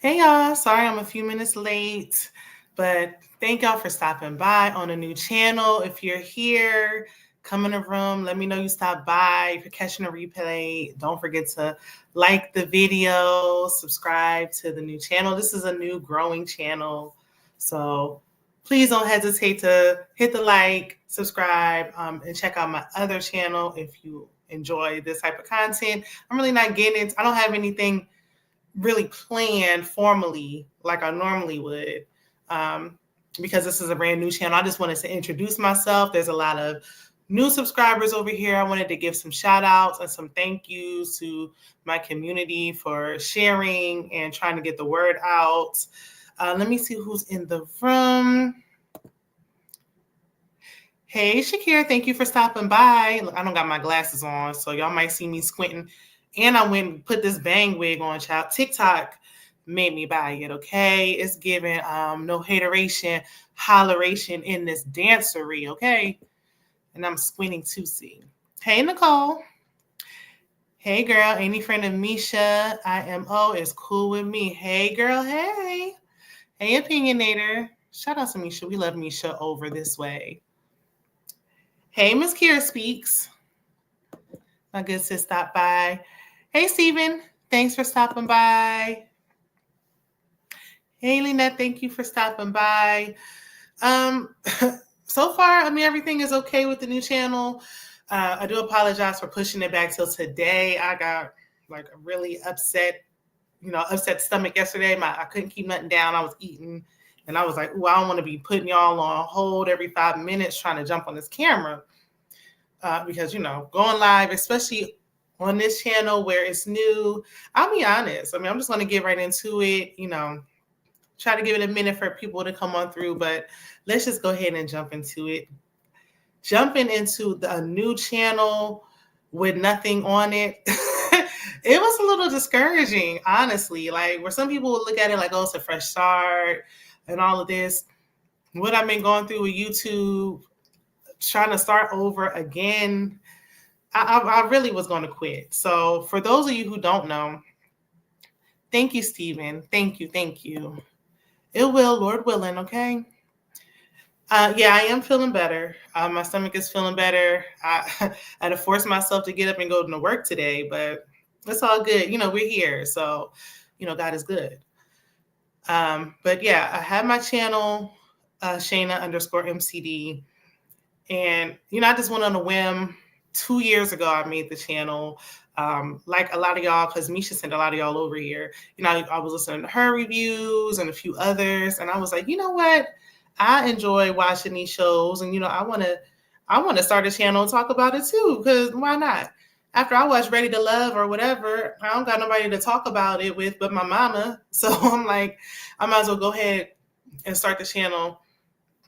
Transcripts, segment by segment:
Hey y'all, sorry I'm a few minutes late, but thank y'all for stopping by on a new channel. If you're here, come in the room, let me know you stopped by. If you're catching a replay, don't forget to like the video, subscribe to the new channel. This is a new growing channel, so please don't hesitate to hit the like, subscribe, and check out my other channel if you enjoy this type of content. I'm really not getting it. I don't have anything really planned formally like I normally would, because this is a brand new channel. I just wanted to introduce myself. There's a lot of new subscribers over here. I wanted to give some shout outs and some thank yous to my community for sharing and trying to get the word out. Let me see who's in the room. Hey, Shakira, thank you for stopping by. Look, I don't got my glasses on, so y'all might see me squinting. And I went and put this bang wig on, child. TikTok made me buy it, okay? It's giving no hateration, holleration in this dancery, okay? And I'm squinting to see. Hey, Nicole. Hey, girl. Any friend of Misha, IMO, is cool with me. Hey, girl. Hey. Hey, Opinionator. Shout out to Misha. We love Misha over this way. Hey, Miss Kira Speaks. My good sis stopped by. Hey, Steven. Thanks for stopping by. Hey, Lynette. Thank you for stopping by. So far, everything is okay with the new channel. I do apologize for pushing it back till today. I got like a really upset stomach yesterday. I couldn't keep nothing down. I was eating. And I was like, I don't want to be putting y'all on hold every 5 minutes trying to jump on this camera. Because, going live, especially on this channel where it's new, I'll be honest. I'm just going to get right into it, try to give it a minute for people to come on through, but let's just go ahead and jump into it. Jumping into a new channel with nothing on it, it was a little discouraging, honestly. Like, where some people would look at it like, oh, it's a fresh start and all of this. What I've been going through with YouTube, trying to start over again, I really was going to quit. So for those of you who don't know, thank you, Stephen. Thank you. It will, Lord willing, okay? Yeah, I am feeling better. My stomach is feeling better. I had to force myself to get up and go to work today, but it's all good. We're here. So, God is good. But yeah, I have my channel, Shayna_MCD. And, I just went on a whim. 2 years ago, I made the channel. Like a lot of y'all, because Misha sent a lot of y'all over here. I was listening to her reviews and a few others. And I was like, you know what? I enjoy watching these shows. And, I want to start a channel and talk about it too. Because why not? After I watch Ready to Love or whatever, I don't got nobody to talk about it with but my mama. So I'm like, I might as well go ahead and start the channel.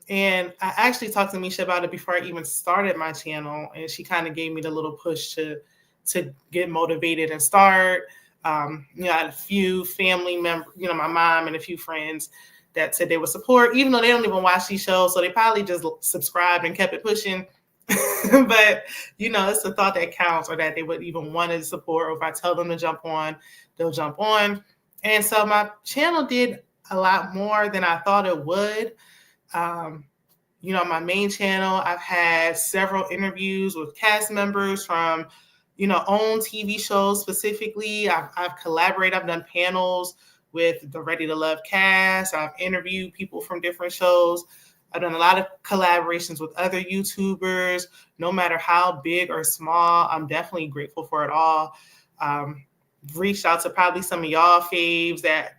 And I actually talked to Misha about it before I even started my channel. And she kind of gave me the little push to get motivated and start. I had a few family members, my mom and a few friends that said they would support, even though they don't even watch these shows. So they probably just subscribed and kept it pushing. But, it's the thought that counts, or that they would even want to support. Or if I tell them to jump on, they'll jump on. And so my channel did a lot more than I thought it would. My main channel, I've had several interviews with cast members from, own TV shows specifically. I've collaborated. I've done panels with the Ready to Love cast. I've interviewed people from different shows. I've done a lot of collaborations with other YouTubers. No matter how big or small, I'm definitely grateful for it all. Reached out to probably some of y'all faves that,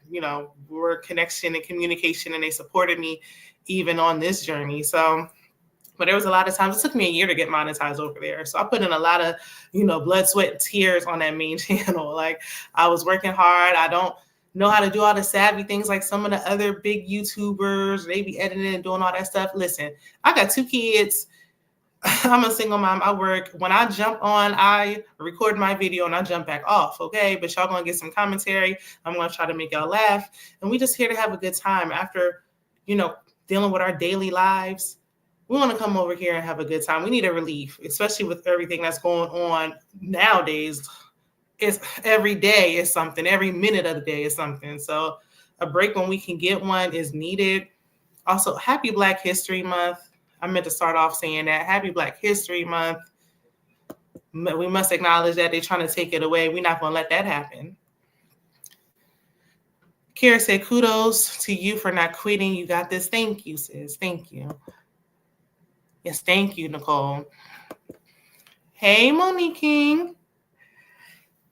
were connection and communication, and they supported me even on this journey. So, but there was a lot of times, it took me a year to get monetized over there. So I put in a lot of, blood, sweat, and tears on that main channel. Like, I was working hard. I don't know how to do all the savvy things like some of the other big YouTubers. They be editing and doing all that stuff. Listen, I got 2 kids. I'm a single mom. I work. When I jump on, I record my video and I jump back off, okay? But y'all gonna get some commentary. I'm gonna try to make y'all laugh. And we just here to have a good time. After, dealing with our daily lives, we want to come over here and have a good time. We need a relief, especially with everything that's going on nowadays. It's every day is something. Every minute of the day is something. So a break when we can get one is needed. Also, happy Black History Month. I meant to start off saying that. Happy Black History Month. We must acknowledge that they're trying to take it away. We're not going to let that happen. Kira said, kudos to you for not quitting. You got this. Thank you, sis. Thank you. Yes, thank you, Nicole. Hey, Monique King.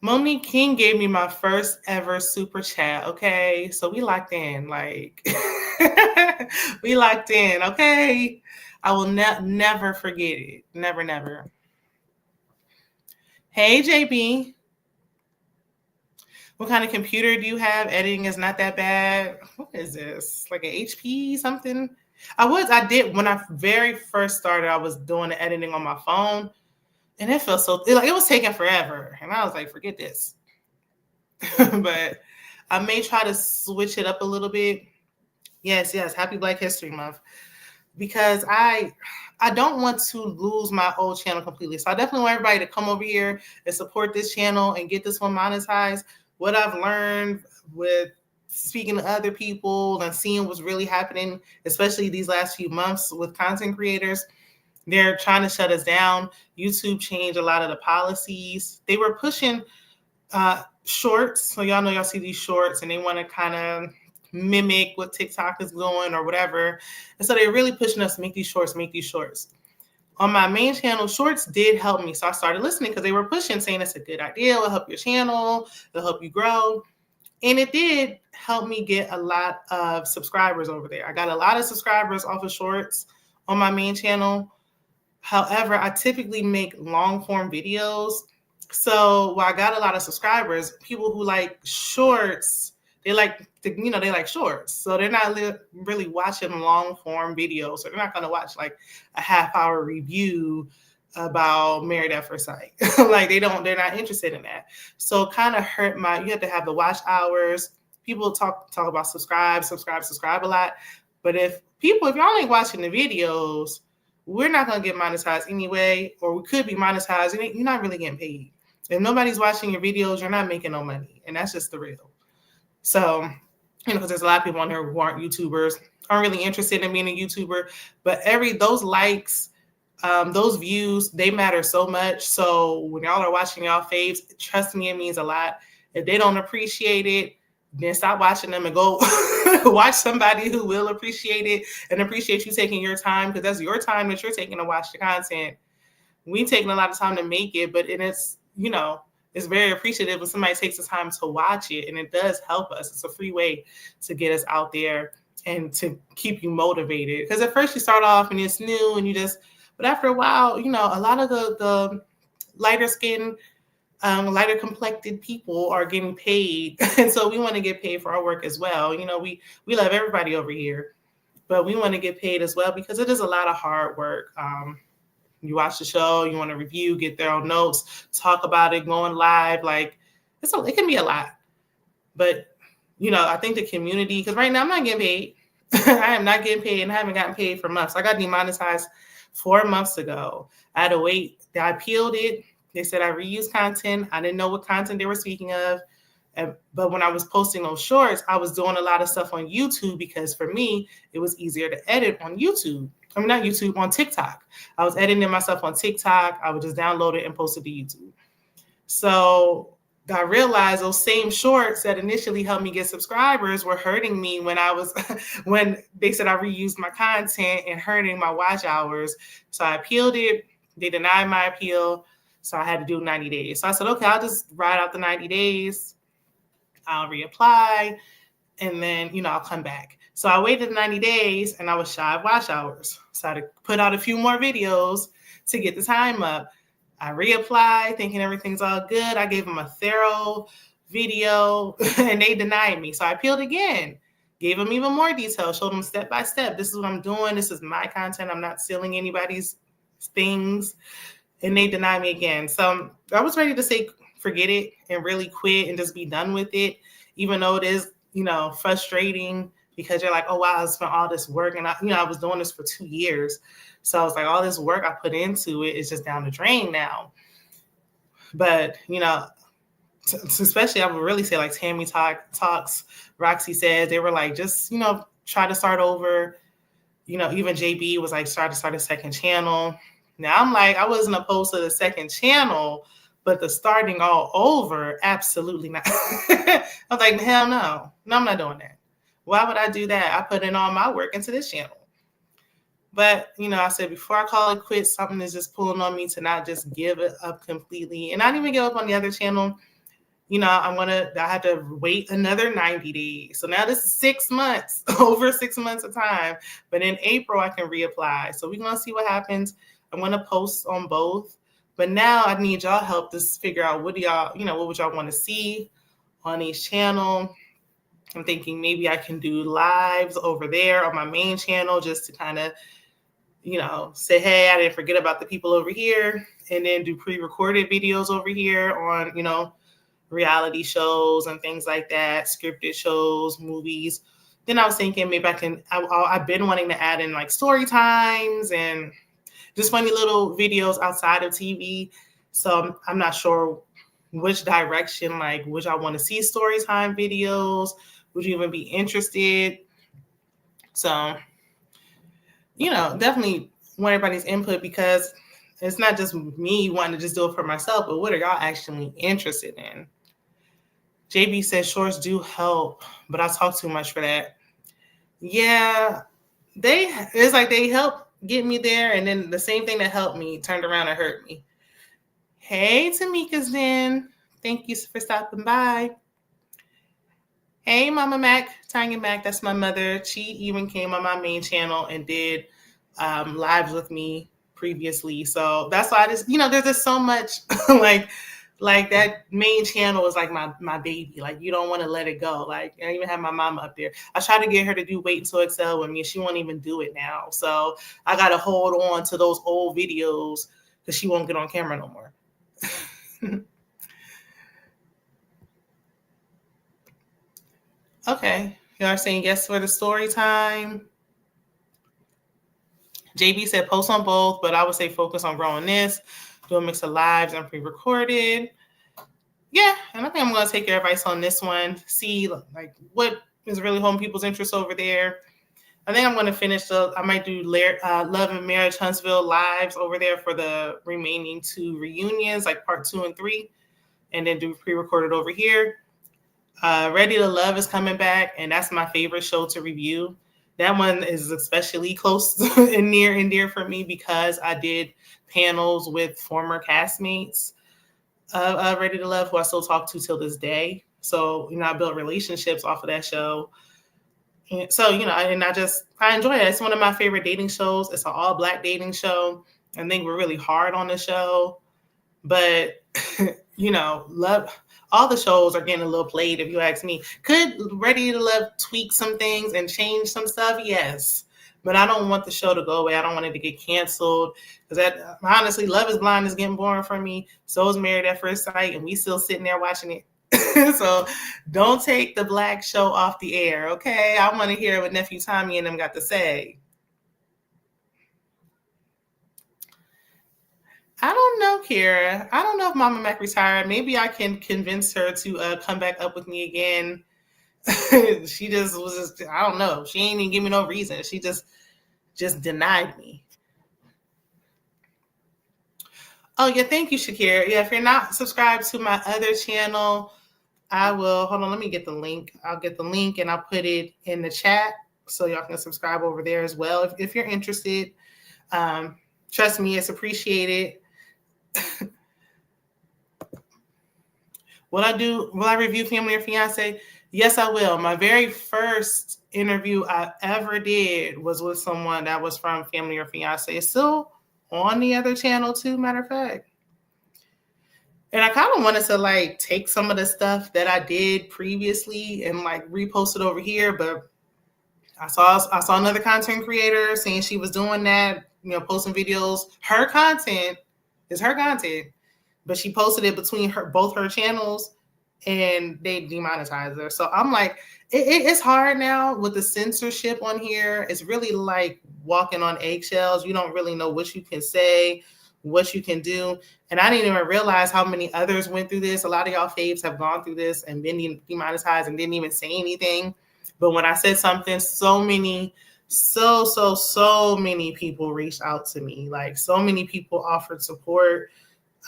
Monique King gave me my first ever super chat. Okay, so we locked in. Like, we locked in. Okay, I will never forget it. Never, never. Hey, JB. What kind of computer do you have? Editing is not that bad. What is this? Like an HP something? When I very first started, I was doing the editing on my phone. And it felt it was taking forever. And I was like, forget this. But I may try to switch it up a little bit. Yes. Happy Black History Month. Because I don't want to lose my old channel completely. So I definitely want everybody to come over here and support this channel and get this one monetized. What I've learned with speaking to other people and seeing what's really happening, especially these last few months with content creators, they're trying to shut us down. YouTube changed a lot of the policies. They were pushing shorts. So y'all see these shorts and they want to kind of mimic what TikTok is doing or whatever. And so they're really pushing us to make these shorts. On my main channel, shorts did help me. So I started listening because they were pushing, saying it's a good idea. It'll help your channel. It'll help you grow. And it did help me get a lot of subscribers over there. I got a lot of subscribers off of shorts on my main channel. However, I typically make long form videos. So while I got a lot of subscribers, people who like shorts, they like shorts. So they're not really watching long form videos. So they're not going to watch like a half-hour review about Married at First Sight. Like they're not interested in that. So it kind of hurt you have to have the watch hours. People talk about subscribe a lot. But if y'all ain't watching the videos, we're not going to get monetized anyway, or we could be monetized and you're not really getting paid. If nobody's watching your videos, you're not making no money. And that's just the real. So, because there's a lot of people on here who aren't YouTubers, aren't really interested in being a YouTuber, but those likes, those views, they matter so much. So when y'all are watching y'all faves, trust me, it means a lot. If they don't appreciate it, then stop watching them and go watch somebody who will appreciate it and appreciate you taking your time, because that's your time that you're taking to watch the content. We've taken a lot of time to make it, but it's very appreciative when somebody takes the time to watch it, and it does help us. It's a free way to get us out there and to keep you motivated. Because at first you start off and it's new and but after a while, a lot of the lighter skin, lighter complected people are getting paid. And so we want to get paid for our work as well. We love everybody over here, but we want to get paid as well because it is a lot of hard work. You watch the show, you want to review, get their own notes, talk about it, going live. Like it can be a lot, but I think the community, because right now I'm not getting paid. I am not getting paid and I haven't gotten paid for months. I got demonetized 4 months ago. I had to wait. I appealed it. They said I reused content. I didn't know what content they were speaking of. But when I was posting those shorts, I was doing a lot of stuff on YouTube because for me, it was easier to edit on YouTube. Not YouTube, on TikTok. I was editing myself on TikTok. I would just download it and post it to YouTube. So I realized those same shorts that initially helped me get subscribers were hurting me when they said I reused my content and hurting my watch hours. So I appealed it. They denied my appeal. So I had to do 90 days. So I said, okay, I'll just ride out the 90 days. I'll reapply. And then, I'll come back. So I waited 90 days and I was shy of watch hours. So I had to put out a few more videos to get the time up. I reapplied thinking everything's all good. I gave them a thorough video and they denied me. So I appealed again, gave them even more detail, showed them step by step. This is what I'm doing. This is my content. I'm not stealing anybody's things. And they denied me again. So I was ready to say, forget it and really quit and just be done with it, even though it is, frustrating because you're like, oh, wow, I spent all this work. And I was doing this for 2 years. So I was like, all this work I put into it is just down the drain now. But, especially I would really say like Tammy Talks, Roxy Says, they were like, just, try to start over. Even JB was like, try to start a second channel. Now I'm like, I wasn't opposed to the second channel, but the starting all over, absolutely not. I was like, hell no. No, I'm not doing that. Why would I do that? I put in all my work into this channel. But, I said, before I call it quits, something is just pulling on me to not just give it up completely. And not even give up on the other channel. I had to wait another 90 days. So now this is 6 months, over 6 months of time. But in April, I can reapply. So we're going to see what happens. I'm going to post on both. But now I need y'all help to figure out what would y'all want to see on each channel. I'm thinking maybe I can do lives over there on my main channel just to kind of, say, hey, I didn't forget about the people over here, and then do pre-recorded videos over here on, reality shows and things like that, scripted shows, movies. Then I was thinking maybe I've been wanting to add in like story times and just funny little videos outside of TV. So I'm not sure which direction, like, would y'all want to see story time videos? Would you even be interested? So, definitely want everybody's input, because it's not just me wanting to just do it for myself, but what are y'all actually interested in? JB says shorts do help, but I talk too much for that. Yeah, it's like they help get me there, and then the same thing that helped me turned around and hurt me. Hey, Tamika's in. Thank you for stopping by. Hey, Mama Mac, Tanya Mac, that's my mother. She even came on my main channel and did lives with me previously. So that's why I just, there's just so much like that main channel is like my baby. Like, you don't want to let it go. Like, I even have my mama up there. I tried to get her to do Wait Until Excel with me, and she won't even do it now. So I got to hold on to those old videos because she won't get on camera no more. Okay. You are saying yes for the story time. JB said post on both, but I would say focus on growing this. Do a mix of lives and pre-recorded. Yeah, and I think I'm going to take your advice on this one. See like what is really holding people's interest over there. I think I'm going to finish I might do Love and Marriage Huntsville lives over there for the remaining 2 reunions, like part 2 and 3, and then do pre-recorded over here. Ready to Love is coming back, and that's my favorite show to review. That one is especially close and near and dear for me because I did panels with former castmates of Ready to Love, who I still talk to till this day. So, I built relationships off of that show. And so, and I enjoy it. It's one of my favorite dating shows. It's an all-Black dating show. I think we're really hard on the show. But, love... all the shows are getting a little played, if you ask me. Could Ready to Love tweak some things and change some stuff? Yes. But I don't want the show to go away. I don't want it to get canceled. Because honestly, Love is Blind is getting boring for me. So is Married at First Sight, and we still sitting there watching it. So don't take the Black show off the air, okay? I want to hear what Nephew Tommy and them got to say. I don't know, Kira. I don't know if Mama Mac retired. Maybe I can convince her to come back up with me again. She I don't know. She ain't even give me no reason. She just denied me. Oh, yeah. Thank you, Shakira. Yeah, if you're not subscribed to my other channel, I will. Hold on. Let me get the link. I'll get the link and I'll put it in the chat so y'all can subscribe over there as well if you're interested. Trust me, it's appreciated. Will I review Family or Fiance? Yes, I will. My very first interview I ever did was with someone that was from Family or Fiance. It's still on the other channel too, matter of fact. And I kind of wanted to take some of the stuff that I did previously and repost it over here, but I saw another content creator saying she was doing that, posting videos. Her content is her content, but she posted it between both her channels, and they demonetized her. So I'm like, it's hard now with the censorship on here. It's really like walking on eggshells. You don't really know what you can say, what you can do. And I didn't even realize how many others went through this. A lot of y'all faves have gone through this and been demonetized and didn't even say anything. But when I said something, so many people reached out to me. Like, so many people offered support,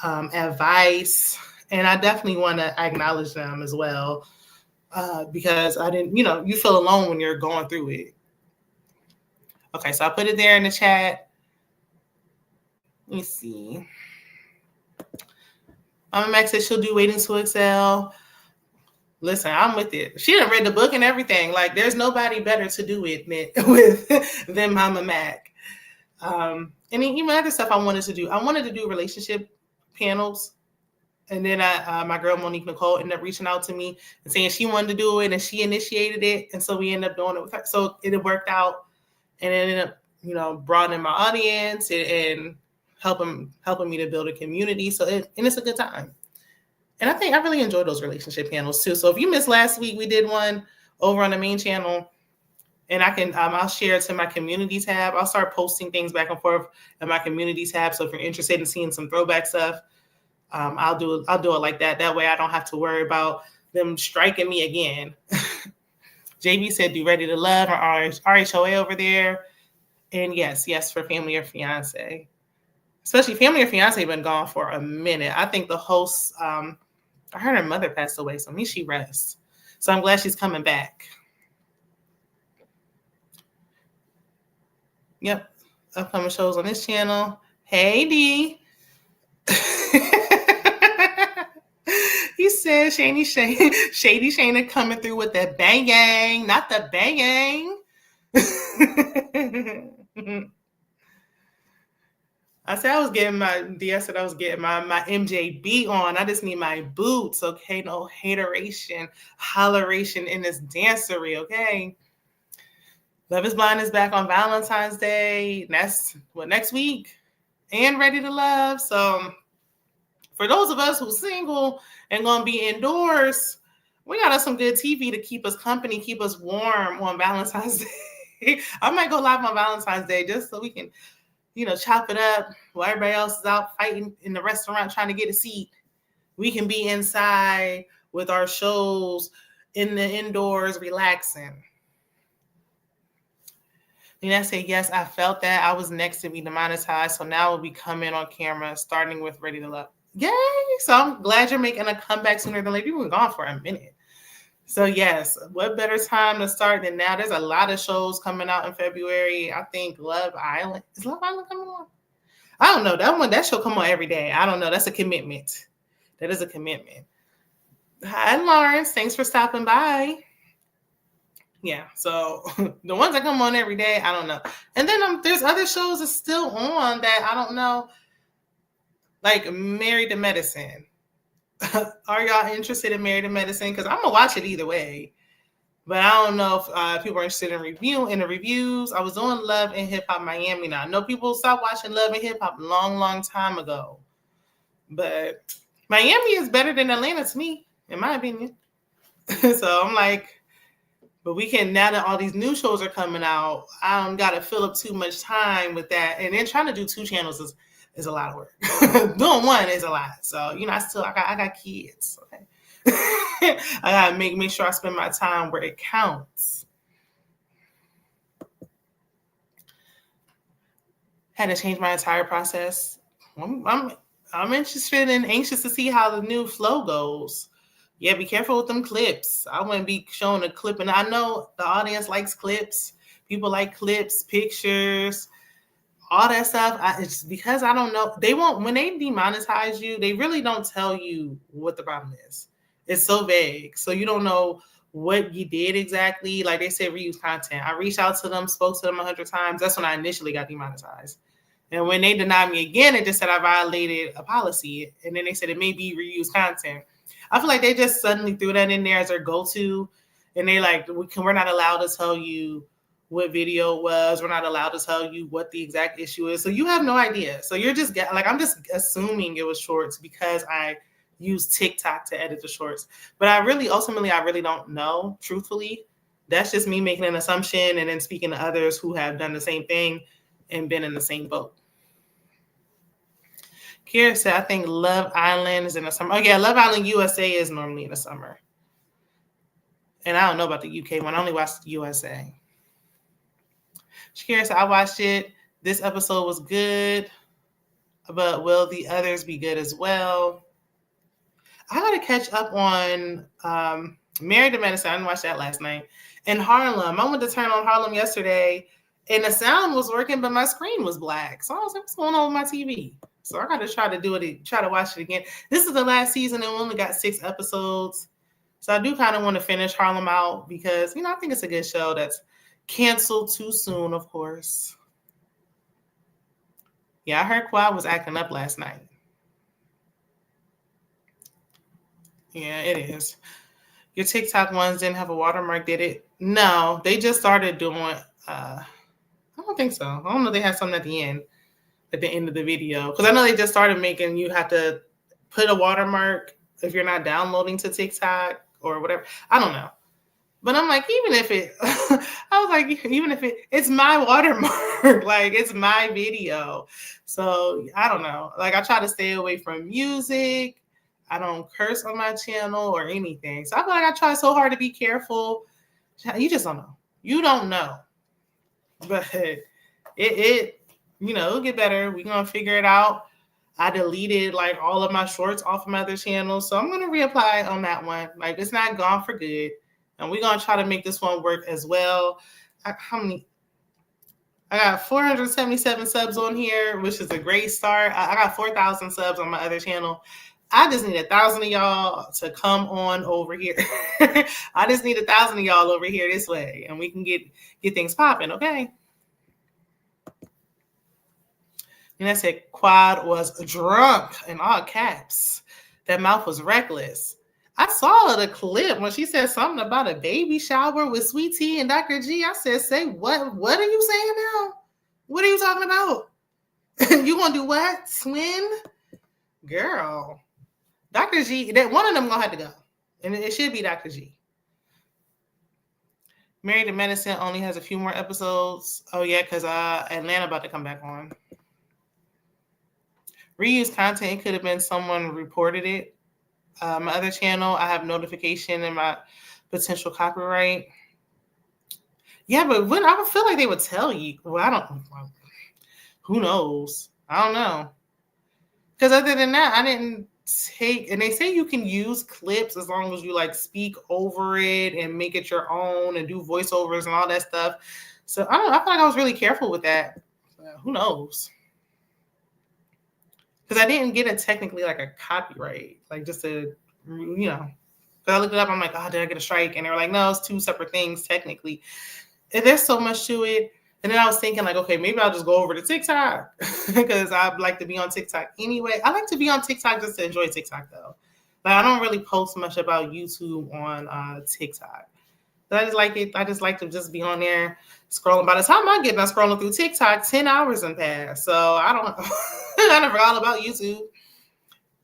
advice, and I definitely want to acknowledge them as well, because I didn't, you feel alone when you're going through it. Okay, so I put it there in the chat. Let me see. Mama Max said she'll do Waiting to Excel. Listen, I'm with it. She done read the book and everything. Like, there's nobody better to do it than Mama Mac. And even other stuff I wanted to do. I wanted to do relationship panels. And then my girl Monique Nicole ended up reaching out to me and saying she wanted to do it, and she initiated it. And so we ended up doing it with her. So it worked out, and it ended up, broadening my audience and helping me to build a community. So it's a good time. And I think I really enjoyed those relationship panels too. So if you missed last week, we did one over on the main channel, and I can I'll share it to my community tab. I'll start posting things back and forth in my community tab. So if you're interested in seeing some throwback stuff, I'll do it like that. That way I don't have to worry about them striking me again. JB said, "Do Ready to Love," or RHOA over there. And yes, for Family or Fiance. Especially Family or Fiance been gone for a minute. I think the host, I heard her mother passed away, so maybe she rests. So I'm glad she's coming back. Yep. Upcoming shows on this channel. Hey, D. He said Shady Shayna coming through with that bang, not the bang. I said I was getting my MJB on. I just need my boots, okay? No hateration, holleration in this dancery, okay? Love is Blind is back on Valentine's Day. That's next week, and Ready to Love. So for those of us who's single and gonna be indoors, we got us some good TV to keep us company, keep us warm on Valentine's Day. I might go live on Valentine's Day just so we can, chop it up while everybody else is out fighting in the restaurant trying to get a seat. We can be inside with our shows in the indoors relaxing. And I say, yes, I felt that. I was next to be demonetized, so now we'll be coming on camera, starting with Ready to Love. Yay! So I'm glad you're making a comeback sooner than later. You've been gone for a minute. So yes, what better time to start than now? There's a lot of shows coming out in February. I think Love Island. Is Love Island coming on? I don't know. That show come on every day. I don't know. That's a commitment. That is a commitment. Hi, Lawrence. Thanks for stopping by. Yeah, so the ones that come on every day, I don't know. And then there's other shows that's still on that I don't know, like Married to Medicine. Are y'all interested in Married to Medicine? Because I'm gonna watch it either way. But I don't know if people are interested in the reviews. I was doing Love and Hip Hop Miami now. I know people stopped watching Love and Hip Hop a long time ago. But Miami is better than Atlanta to me, in my opinion. So I'm like, but we can, now that all these new shows are coming out, I don't got to fill up too much time with that. And then trying to do 2 channels is a lot of work. Doing one is a lot. So, I got kids. Okay? I got to make sure I spend my time where it counts. Had to change my entire process. I'm interested and anxious to see how the new flow goes. Yeah, be careful with them clips. I wouldn't be showing a clip. And I know the audience likes clips. People like clips, pictures, all that stuff. It's because I don't know. They won't, when they demonetize you, they really don't tell you what the problem is. It's so vague. So you don't know what you did exactly. Like they said, reuse content. I reached out to them, spoke to them 100 times. That's when I initially got demonetized. And when they denied me again, it just said I violated a policy. And then they said it may be reused content. I feel like they just suddenly threw that in there as their go-to. And they like, we're not allowed to tell you what video it was. We're not allowed to tell you what the exact issue is. So you have no idea. So you're just I'm just assuming it was shorts because I use TikTok to edit the shorts. But I really don't know, truthfully. That's just me making an assumption and then speaking to others who have done the same thing and been in the same boat. Kira said, I think Love Island is in the summer. Oh, yeah, Love Island USA is normally in the summer. And I don't know about the UK one. I only watched the USA. Shakira said, I watched it. This episode was good, but will the others be good as well? I got to catch up on Married to Medicine. I didn't watch that last night. And Harlem. I went to turn on Harlem yesterday, and the sound was working, but my screen was black. So I was like, what's going on with my TV? So I got to try to watch it again. This is the last season, and we only got 6 episodes. So I do kind of want to finish Harlem out because, I think it's a good show that's canceled too soon, of course. Yeah, I heard Quad was acting up last night. Yeah, it is. Your TikTok ones didn't have a watermark, did it? No, they just started doing, I don't think so. I don't know if they had something at the end of the video. Because I know they just started making you have to put a watermark if you're not downloading to TikTok or whatever. I don't know. But I'm like, even if it's my watermark, like it's my video. So I don't know. Like I try to stay away from music. I don't curse on my channel or anything. So I feel like I try so hard to be careful. You just don't know. You don't know. But it'll get better. We're going to figure it out. I deleted like all of my shorts off of my other channels. So I'm going to reapply on that one. Like it's not gone for good. And we're going to try to make this one work as well. I got 477 subs on here, which is a great start. I got 4,000 subs on my other channel. I just need 1,000 of y'all to come on over here. I just need 1,000 of y'all over here this way, and we can get things popping, okay? And I said, Quad was drunk in all caps. That mouth was reckless. I saw the clip when she said something about a baby shower with Sweet Tea and Dr. G. I said, say what? What are you saying now? What are you talking about? You gonna do what? Swim? Girl. Dr. G, that one of them gonna have to go. And it should be Dr. G. Married to Medicine only has a few more episodes. Oh yeah, because Atlanta about to come back on. Reused content could have been someone reported it. My other channel, I have notification in my potential copyright. Yeah, but when I feel like they would tell you. Well, I don't. Who knows? I don't know. Because other than that, I didn't take. And they say you can use clips as long as you like speak over it and make it your own and do voiceovers and all that stuff. So I don't know. I feel like I was really careful with that. Who knows? Because I didn't get it technically like a copyright, like just a, Because I looked it up, I'm like, oh, did I get a strike? And they were like, no, it's 2 separate things technically. And there's so much to it. And then I was thinking like, okay, maybe I'll just go over to TikTok because I'd like to be on TikTok anyway. I like to be on TikTok just to enjoy TikTok though. Like I don't really post much about YouTube on TikTok. But I just like it. I just like to just be on there scrolling. By the time I get done scrolling through TikTok, 10 hours have passed. So I don't I never forgot about YouTube.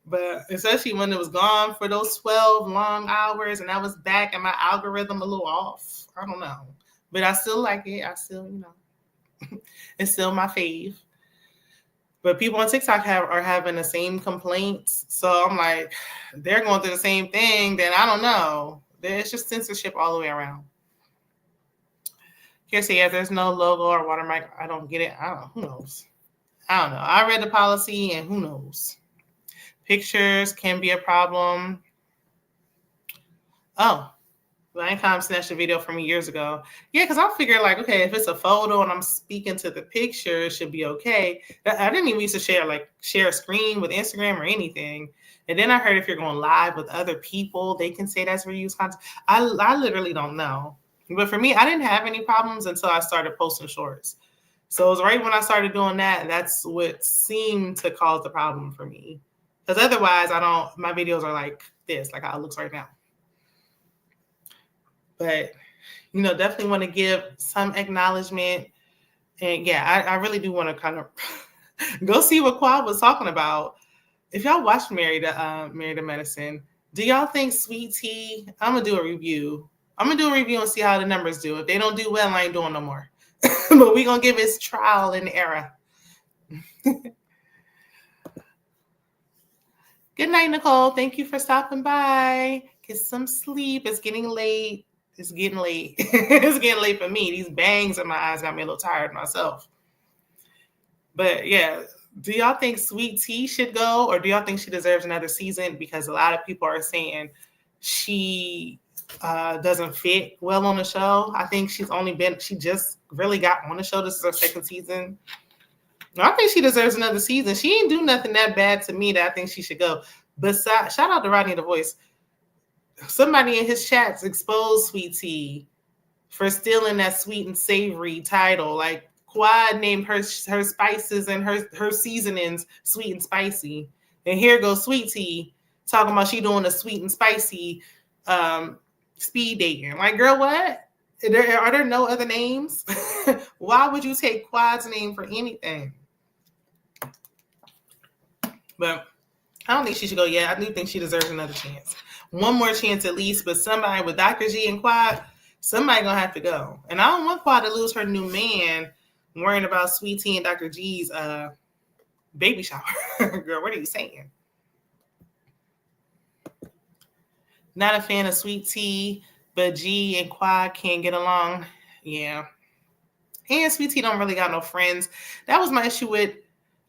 But especially when it was gone for those 12 long hours and I was back and my algorithm a little off. I don't know. But I still like it. I still, it's still my fave. But people on TikTok are having the same complaints. So I'm like, they're going through the same thing. Then I don't know. It's just censorship all the way around. Here, say, yeah, there's no logo or watermark. I don't get it. I don't know. Who knows? I don't know. I read the policy and who knows? Pictures can be a problem. Oh, Viacom snatched a video from me years ago. Yeah, because I figured like, okay, if it's a photo and I'm speaking to the picture, it should be okay. I didn't even used to share a screen with Instagram or anything. And then I heard if you're going live with other people, they can say that's reused content. I literally don't know. But for me, I didn't have any problems until I started posting shorts. So it was right when I started doing that. That's what seemed to cause the problem for me. Because otherwise, my videos are like this, like how it looks right now. But, definitely want to give some acknowledgement. And yeah, I really do want to kind of go see what Quad was talking about. If y'all watched Married to Medicine, do y'all think Sweet Tea, I'm going to do a review. I'm going to do a review and see how the numbers do. If they don't do well, I ain't doing no more. But we're going to give it trial and error. Good night, Nicole. Thank you for stopping by. Get some sleep. It's getting late. It's getting late. It's getting late for me. These bangs in my eyes got me a little tired myself. But yeah, do y'all think Sweet Tea should go, or do y'all think she deserves another season? Because a lot of people are saying she doesn't fit well on the show. I think she just really got on the show. This is her second season. I think she deserves another season. She ain't do nothing that bad to me that I think she should go. Besides, shout out to Rodney the Voice. Somebody in his chats exposed Sweet Tea for stealing that sweet and savory title. Like Quad named her spices and her seasonings sweet and spicy. And here goes Sweet Tea talking about she doing a sweet and spicy speed dating. Like, girl, what? Are there no other names? Why would you take Quad's name for anything? But I don't think she should go yet. I do think she deserves another chance. One more chance at least, but somebody with Dr. G and Quad, somebody gonna have to go. And I don't want Quad to lose her new man worrying about Sweet Tea and Dr. G's baby shower. Girl, what are you saying? Not a fan of Sweet Tea, but G and Quad can't get along. Yeah. And Sweet Tea don't really got no friends. That was my issue with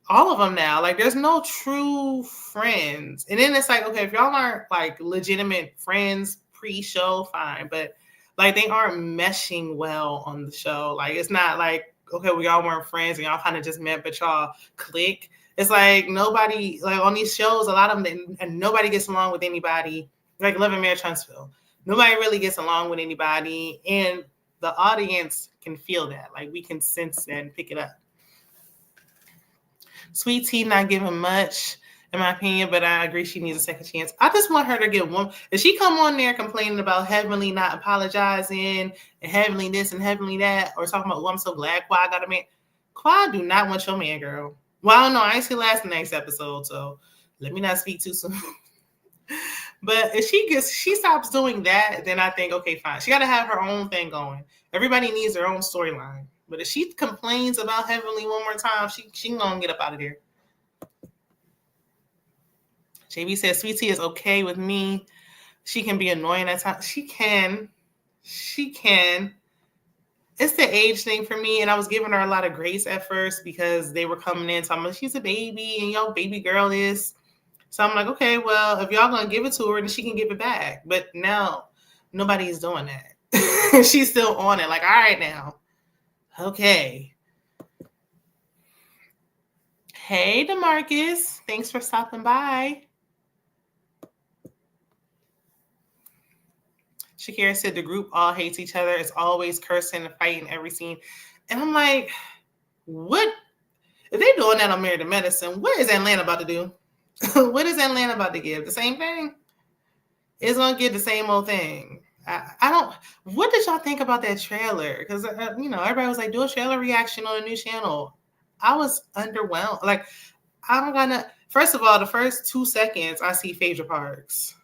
all of them now. Like, there's no true friends. And then it's like, okay, if y'all aren't like legitimate friends pre-show, fine. But like, they aren't meshing well on the show. Like, it's not like, okay, we all weren't friends and y'all kind of just met, but y'all click. It's like nobody, like on these shows, a lot of them, and nobody gets along with anybody. Like Love and Marriage Huntsville. Nobody really gets along with anybody. And the audience can feel that. Like, we can sense that and pick it up. Sweet Tea not giving much, in my opinion, but I agree she needs a second chance. I just want her to get one. If she come on there complaining about Heavenly not apologizing and Heavenly this and Heavenly that, or talking about, I'm so glad Quad got a man. Quad do not want your man, girl. Well, I don't know. I ain't see last night's episode, so let me not speak too soon. But if she stops doing that, then I think, okay, fine. She got to have her own thing going. Everybody needs their own storyline. But if she complains about Heavenly one more time, she gonna get up out of there. JB says, Sweet Tea is okay with me. She can be annoying at times. She can. It's the age thing for me. And I was giving her a lot of grace at first because they were coming in talking about she's a baby and your baby girl is. So I'm like, okay, well, if y'all gonna give it to her, then she can give it back. But now nobody is doing that. She's still on it. Like, all right now. Okay. Hey, DeMarcus. Thanks for stopping by. Shakira said the group all hates each other. It's always cursing and fighting every scene. And I'm like, what? If they're doing that on Married to Medicine, what is Atlanta about to do? What is Atlanta about to give? The same thing? It's going to give the same old thing. I don't. What did y'all think about that trailer? Because, everybody was like, do a trailer reaction on a new channel. I was underwhelmed. Like, I'm going to. First of all, the first 2 seconds, I see Phaedra Parks.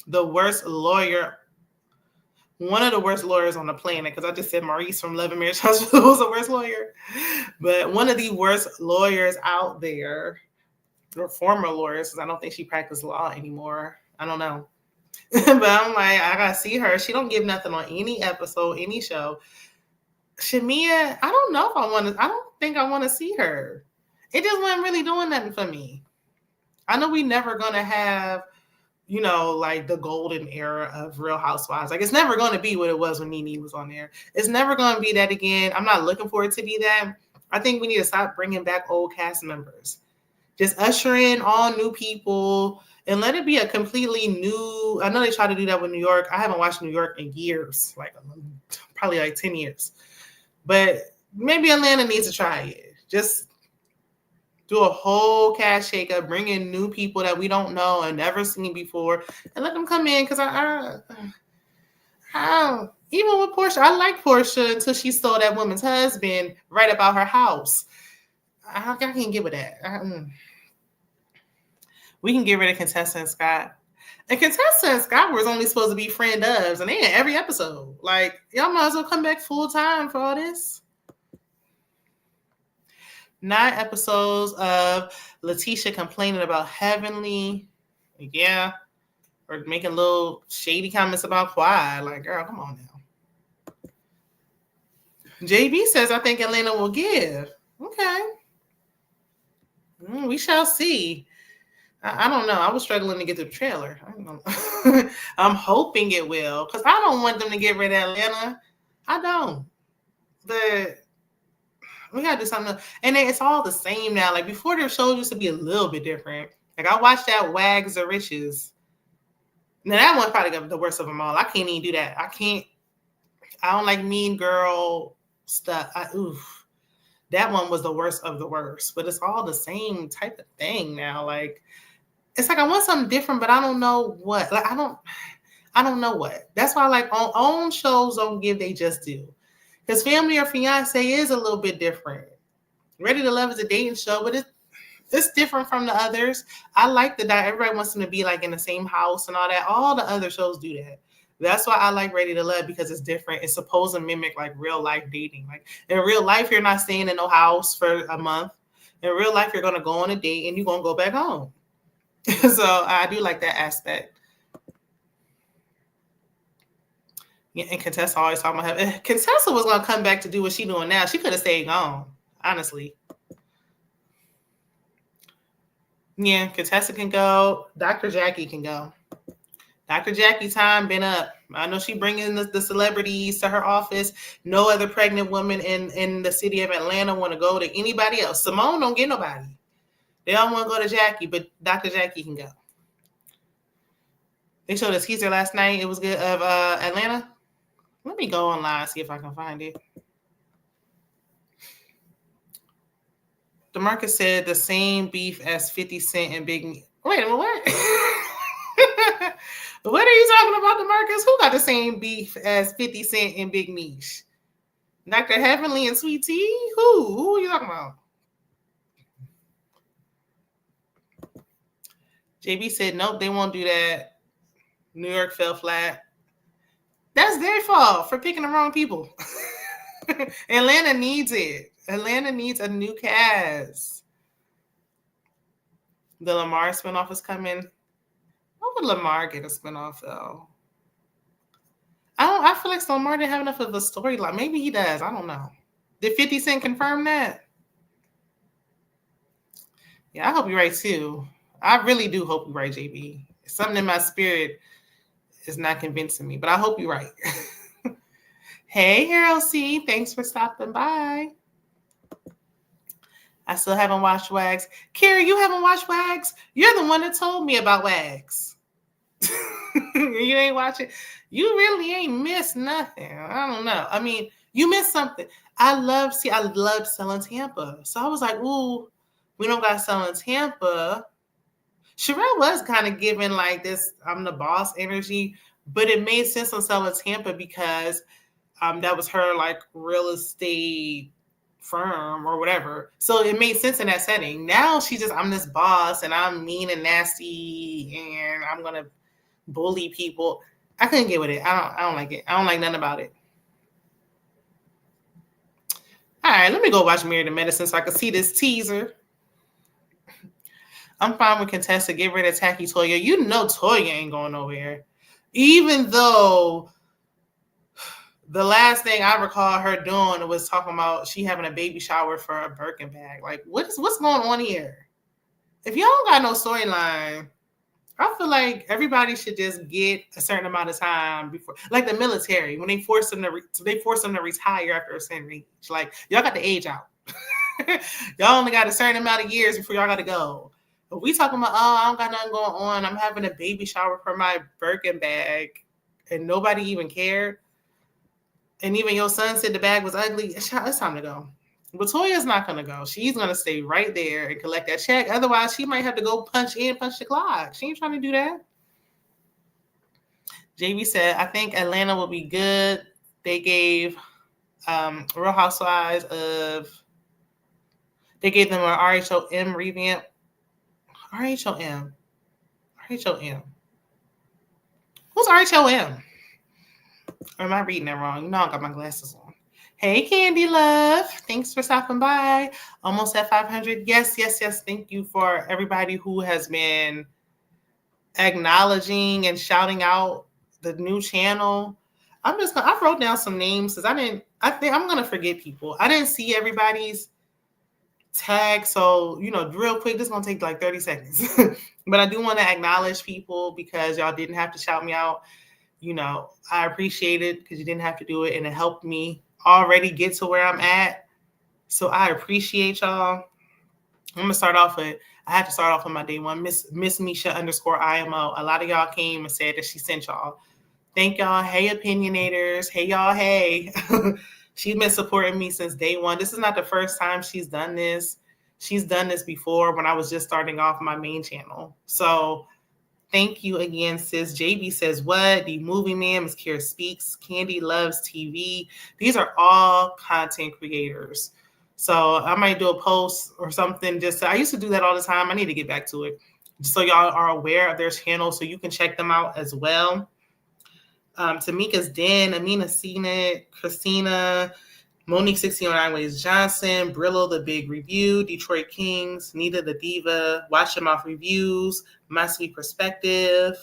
The worst lawyer. One of the worst lawyers on the planet. Because I just said Maurice from Love and Marriage Hospital was the worst lawyer. But one of the worst lawyers out there. Or former lawyers, because I don't think she practiced law anymore. I don't know. But I'm like, I gotta see her. She don't give nothing on any episode, any show. Shamia, I don't know if I don't think I want to see her. It just wasn't really doing nothing for me. I know we never gonna have, like the golden era of Real Housewives. Like, it's never gonna be what it was when Nene was on there. It's never gonna be that again. I'm not looking for it to be that. I think we need to stop bringing back old cast members. Just usher in all new people and let it be a completely new. I know they try to do that with New York. I haven't watched New York in years, probably like 10 years. But maybe Atlanta needs to try it. Just do a whole cast shakeup, bring in new people that we don't know and never seen before, and let them come in. Because I even with Portia, I like Portia until she stole that woman's husband right about her house. I can't get with that. We can get rid of Contessa and Scott. And Contessa and Scott was only supposed to be friend ofs, and they in every episode. Like, y'all might as well come back full time for all this. 9 episodes of Letitia complaining about Heavenly. Yeah. Or making little shady comments about Quad. Like, girl, come on now. JB says, I think Atlanta will give. Okay. We shall see. I don't know. I was struggling to get to the trailer. I don't know. I'm hoping it will, because I don't want them to get rid of Atlanta. I don't. But we gotta do something else. And it's all the same now. Like before, their shows used to be a little bit different. Like I watched that Wags the Riches. Now that one's probably the worst of them all. I can't even do that. I don't like Mean Girl stuff. That one was the worst of the worst. But it's all the same type of thing now. Like it's like I want something different, but I don't know what. Like I don't know what. That's why like on shows don't give, they just do. Because Family or Fiance is a little bit different. Ready to Love is a dating show, but it's different from the others. I like that everybody wants them to be like in the same house and all that. All the other shows do that. That's why I like Ready to Love, because it's different. It's supposed to mimic like real life dating. Like in real life, you're not staying in no house for a month. In real life, you're gonna go on a date and you're gonna go back home. So I do like that aspect. Yeah, and Contessa always talking about her. If Contessa was gonna come back to do what she's doing now, she could have stayed gone. Honestly. Yeah, Contessa can go. Dr. Jackie can go. Dr. Jackie time been up. I know she bringing the celebrities to her office. No other pregnant woman in the city of Atlanta want to go to anybody else. Simone don't get nobody. They all want to go to Jackie, but Dr. Jackie can go. They showed a teaser last night. It was good of Atlanta. Let me go online, see if I can find it. DeMarcus said the same beef as 50 Cent and Big Meech. Wait a minute, what? What are you talking about, DeMarcus? Who got the same beef as 50 Cent and Big Meech? Dr. Heavenly and Sweet Tea? Who are you talking about? JB said, nope, they won't do that. New York fell flat. That's their fault for picking the wrong people. Atlanta needs it. Atlanta needs a new cast. The Lamar spinoff is coming. What would Lamar get a spinoff though? I feel like Lamar didn't have enough of a storyline. Maybe he does. I don't know. Did 50 Cent confirm that? Yeah, I hope you're right too. I really do hope you're right, JB. Something in my spirit is not convincing me, but I hope you're right. Hey, Harold C. Thanks for stopping by. I still haven't watched Wags. Carrie, you haven't watched Wags? You're the one that told me about Wags. You ain't watching. You really ain't missed nothing. I don't know. I mean, you missed something. I loved Selling Tampa. So I was like, ooh, we don't got Selling Tampa. Sherelle was kind of giving like this I'm the boss energy, but it made sense on Selling Tampa because that was her like real estate firm or whatever. So it made sense in that setting. Now she's just, I'm this boss and I'm mean and nasty and I'm going to bully people. I couldn't get with it. I don't like it. I don't like nothing about it. All right, let me go watch Married to Medicine so I can see this teaser. I'm fine with Contessa. Get rid of Tacky Toya. You know Toya ain't going nowhere. Even though the last thing I recall her doing was talking about she having a baby shower for a Birkin bag. Like, what's going on here? If y'all don't got no storyline, I feel like everybody should just get a certain amount of time before, like the military, when they force them to retire after a certain age. Like, y'all got the age out. Y'all only got a certain amount of years before y'all got to go. But we talking about, oh, I don't got nothing going on. I'm having a baby shower for my Birkin bag, and nobody even cared. And even your son said the bag was ugly. It's time to go. But Toya's not going to go. She's going to stay right there and collect that check. Otherwise, she might have to go punch the clock. She ain't trying to do that. JB said, I think Atlanta will be good. They gave Real Housewives of... They gave them an RHOM revamp. RHOM. Who's RHOM? Or am I reading that wrong? You know I got my glasses on. Hey, Candy Love. Thanks for stopping by. Almost at 500. Yes, yes, yes. Thank you for everybody who has been acknowledging and shouting out the new channel. I wrote down some names because I think I'm going to forget people. I didn't see everybody's tag. So, real quick, this is going to take like 30 seconds. But I do want to acknowledge people because y'all didn't have to shout me out. I appreciate it because you didn't have to do it, and it helped me already get to where I'm at. So I appreciate y'all. I'm gonna start off with. I have to start off with my day one, Miss Misha _ IMO. A lot of y'all came and said that she sent y'all. Thank y'all. Hey, opinionators. Hey, y'all. Hey. She's been supporting me since day one. This is not the first time she's done this. She's done this before when I was just starting off my main channel. So thank you again, sis. JB says what? The Movie Man, Miss Kira Speaks, Candy Loves TV. These are all content creators. So I might do a post or something. I used to do that all the time. I need to get back to it. So y'all are aware of their channel so you can check them out as well. Tamika's Den, Amina Cena, Christina, Monique 609 Ways Johnson, Brillo the Big Review, Detroit Kings, Nita the Diva, Watch Your Mouth Reviews, My Sweet Perspective,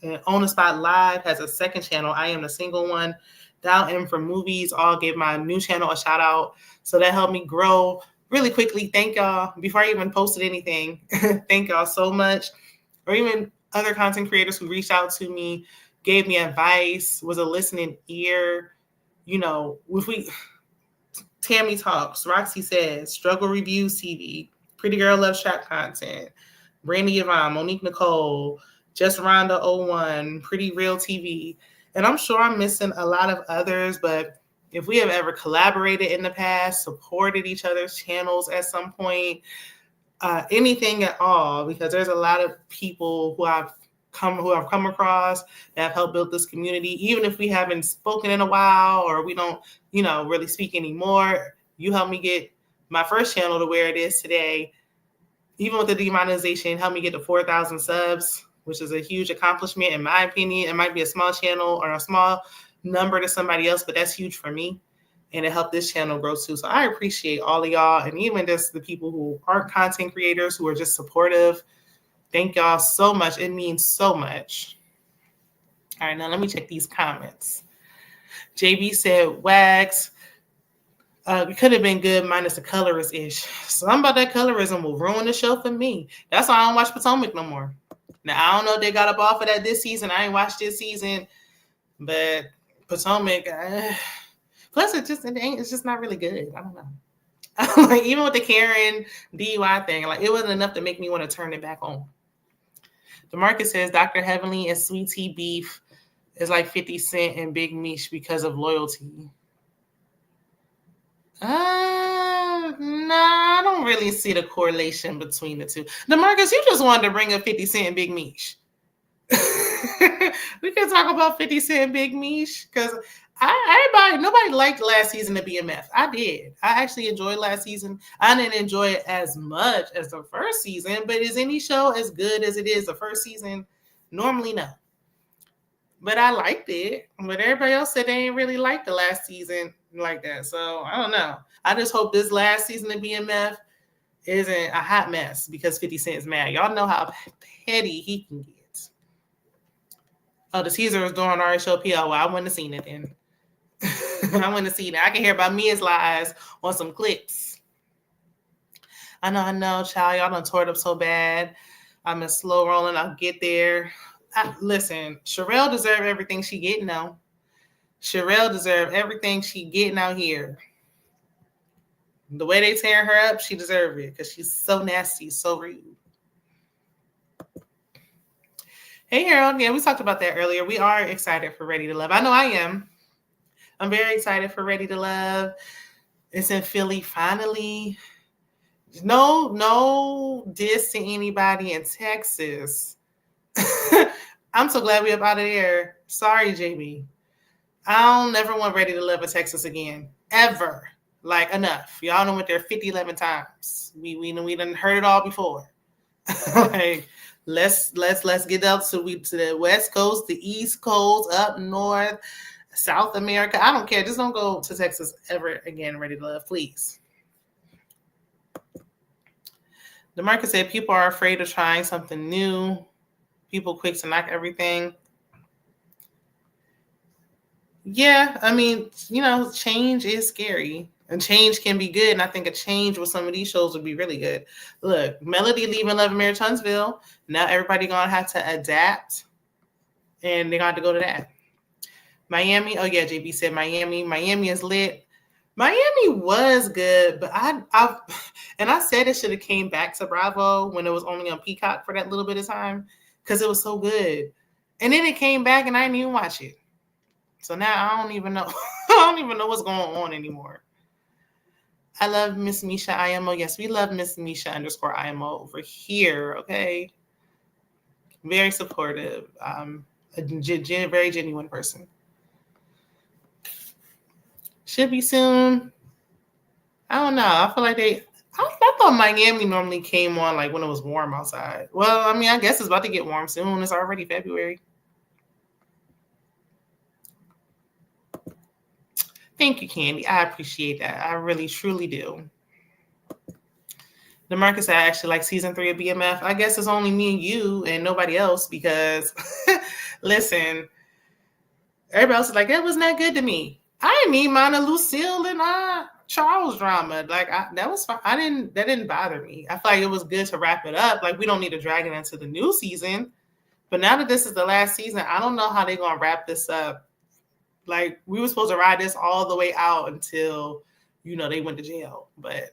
and On the Spot Live has a second channel. I Am the Single One. Dial M for Movies all gave my new channel a shout out. So that helped me grow really quickly. Thank y'all. Before I even posted anything, thank y'all so much. Or even other content creators who reached out to me, gave me advice, was a listening ear. Tammy Talks, Roxy Says, Struggle Reviews TV, Pretty Girl Loves Trap Content, Brandy Yvonne, Monique Nicole, Just Rhonda 01, Pretty Real TV. And I'm sure I'm missing a lot of others, but if we have ever collaborated in the past, supported each other's channels at some point, anything at all, because there's a lot of people who I've come across that have helped build this community. Even if we haven't spoken in a while or we don't, really speak anymore, you helped me get my first channel to where it is today. Even with the demonetization, helped me get to 4,000 subs, which is a huge accomplishment in my opinion. It might be a small channel or a small number to somebody else, but that's huge for me. And it helped this channel grow too. So I appreciate all of y'all, and even just the people who aren't content creators, who are just supportive. Thank y'all so much. It means so much. All right, now let me check these comments. JB said, Wax, it could have been good minus the colorist-ish. Something about that colorism will ruin the show for me. That's why I don't watch Potomac no more. Now, I don't know if they got up off of that this season. I ain't watched this season. But Potomac, plus it's just not really good. I don't know. Like, even with the Karen DUI thing, like, it wasn't enough to make me want to turn it back on. DeMarcus says Dr. Heavenly and Sweet Tea Beef is like 50 Cent and Big Meech because of loyalty. No, I don't really see the correlation between the two. DeMarcus, you just wanted to bring up 50 Cent and Big Meech. We can talk about 50 Cent and Big Meech because nobody liked last season of BMF. I did. I actually enjoyed last season. I didn't enjoy it as much as the first season, but is any show as good as it is the first season? Normally, no. But I liked it. But everybody else said they ain't really liked the last season like that. So I don't know. I just hope this last season of BMF isn't a hot mess because 50 Cent is mad. Y'all know how petty he can get. Oh, the teaser was doing RHOPL. Well, I wouldn't have seen it then. I wouldn't have seen it. I can hear about Mia's lies on some clips. I know, child. Y'all done tore it up so bad. I'm in slow rolling. I'll get there. Listen, Sherelle deserves everything she getting now. Sherelle deserves everything she getting out here. The way they tearing her up, she deserves it because she's so nasty, so rude. Hey, Harold. Yeah, we talked about that earlier. We are excited for Ready to Love. I know I am. I'm very excited for Ready to Love. It's in Philly finally. No diss to anybody in Texas. I'm so glad we're up out of there. Sorry, JB. I don't never want Ready to Love in Texas again. Ever. Like, enough. Y'all done went there 11 times. We done heard it all before. Like, let's get up to the West Coast, the East Coast, up north. South America. I don't care. Just don't go to Texas ever again. Ready to Love, please. DeMarcus said people are afraid of trying something new. People quick to knock everything. Yeah, I mean, change is scary. And change can be good. And I think a change with some of these shows would be really good. Look, Melody leaving Love and Marriage Huntsville. Now everybody going to have to adapt. And they're going to have to go to that. Miami. Oh, yeah, JB said Miami. Miami is lit. Miami was good, but I said it should have came back to Bravo when it was only on Peacock for that little bit of time because it was so good. And then it came back and I didn't even watch it. So now I don't even know. I don't even know what's going on anymore. I love Miss Misha IMO. Yes, we love Miss Misha _ IMO over here. Okay. Very supportive. A very genuine person. Should be soon. I don't know. I feel like I thought Miami normally came on like when it was warm outside. Well, I mean, I guess it's about to get warm soon. It's already February. Thank you, Candy. I appreciate that. I really, truly do. DeMarcus, I actually like season 3 of BMF. I guess it's only me and you and nobody else because, listen, everybody else is like, that wasn't that good to me. I didn't need mine and Lucille and Charles drama. Like that was fine. That didn't bother me. I feel like it was good to wrap it up. Like we don't need to drag it into the new season. But now that this is the last season, I don't know how they're gonna wrap this up. Like we were supposed to ride this all the way out until they went to jail. But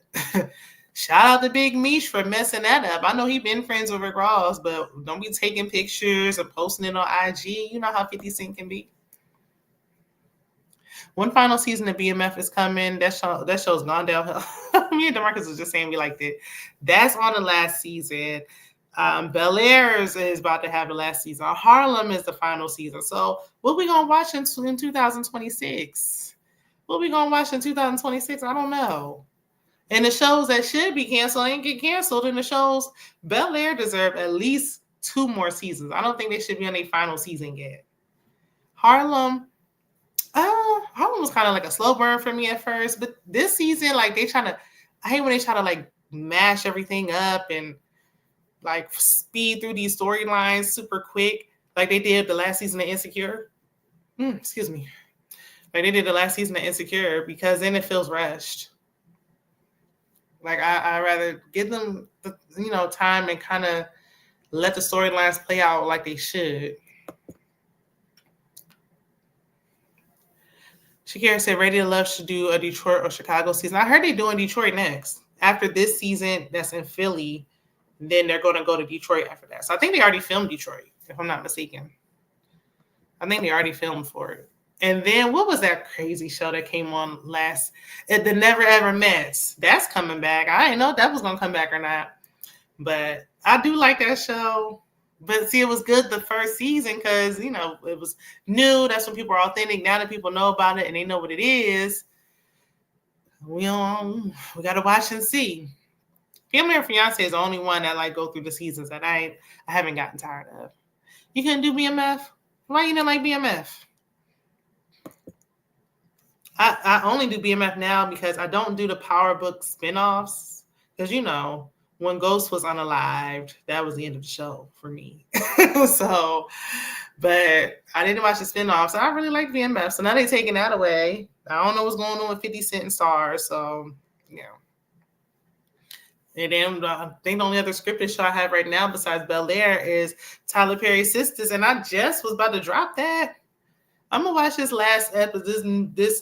shout out to Big Meech for messing that up. I know he's been friends with Rick Ross, but don't be taking pictures and posting it on IG. You know how 50 Cent can be. One final season of BMF is coming. That show's gone downhill. Me and DeMarcus was just saying we liked it. That's on the last season. Bel Air is about to have the last season. Harlem is the final season. So what we gonna watch in 2026? What we gonna watch in 2026? I don't know. And the shows that should be canceled ain't get canceled. And the shows Bel Air deserve at least 2 more seasons. I don't think they should be on a final season yet. Harlem was kind of like a slow burn for me at first, but this season, like I hate when they try to like mash everything up and like speed through these storylines super quick, like they did the last season of Insecure. Excuse me. Like they did the last season of Insecure because then it feels rushed. Like I rather give them the time and kind of let the storylines play out like they should. Shakira said Ready to Love should do a Detroit or Chicago season. I heard they're doing Detroit next. After this season that's in Philly, then they're going to go to Detroit after that. So I think they already filmed Detroit, if I'm not mistaken. I think they already filmed for it. And then what was that crazy show that came on last? The Never Ever Mets. That's coming back. I didn't know if that was going to come back or not. But I do like that show. But see, it was good the first season because, it was new. That's when people are authentic. Now that people know about it and they know what it is, we got to watch and see. Family or Fiance is the only one that like go through the seasons that I haven't gotten tired of. You couldn't do BMF? Why you didn't like BMF? I only do BMF now because I don't do the Power Book spinoffs. Because when Ghost was unalived, that was the end of the show for me. But I didn't watch the spinoffs. So I really like BMF. So now they're taking that away. I don't know what's going on with 50 Cent and Stars. So, And then I think the only other scripted show I have right now besides Bel Air is Tyler Perry's Sisters. And I just was about to drop that. I'm going to watch this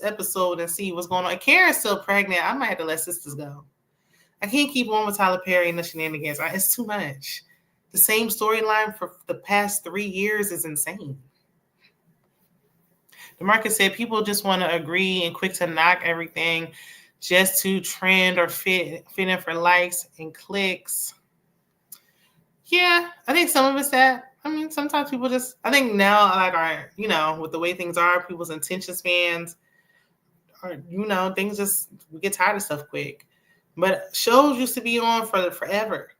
episode and see what's going on. Karen's still pregnant. I might have to let Sisters go. I can't keep on with Tyler Perry and the shenanigans. It's too much. The same storyline for the past 3 years is insane. DeMarcus said people just want to agree and quick to knock everything just to trend or fit in for likes and clicks. Yeah, I think some of it's that. I mean, sometimes people I think now, like, with the way things are, people's attention spans are, things we get tired of stuff quick. But shows used to be on for forever.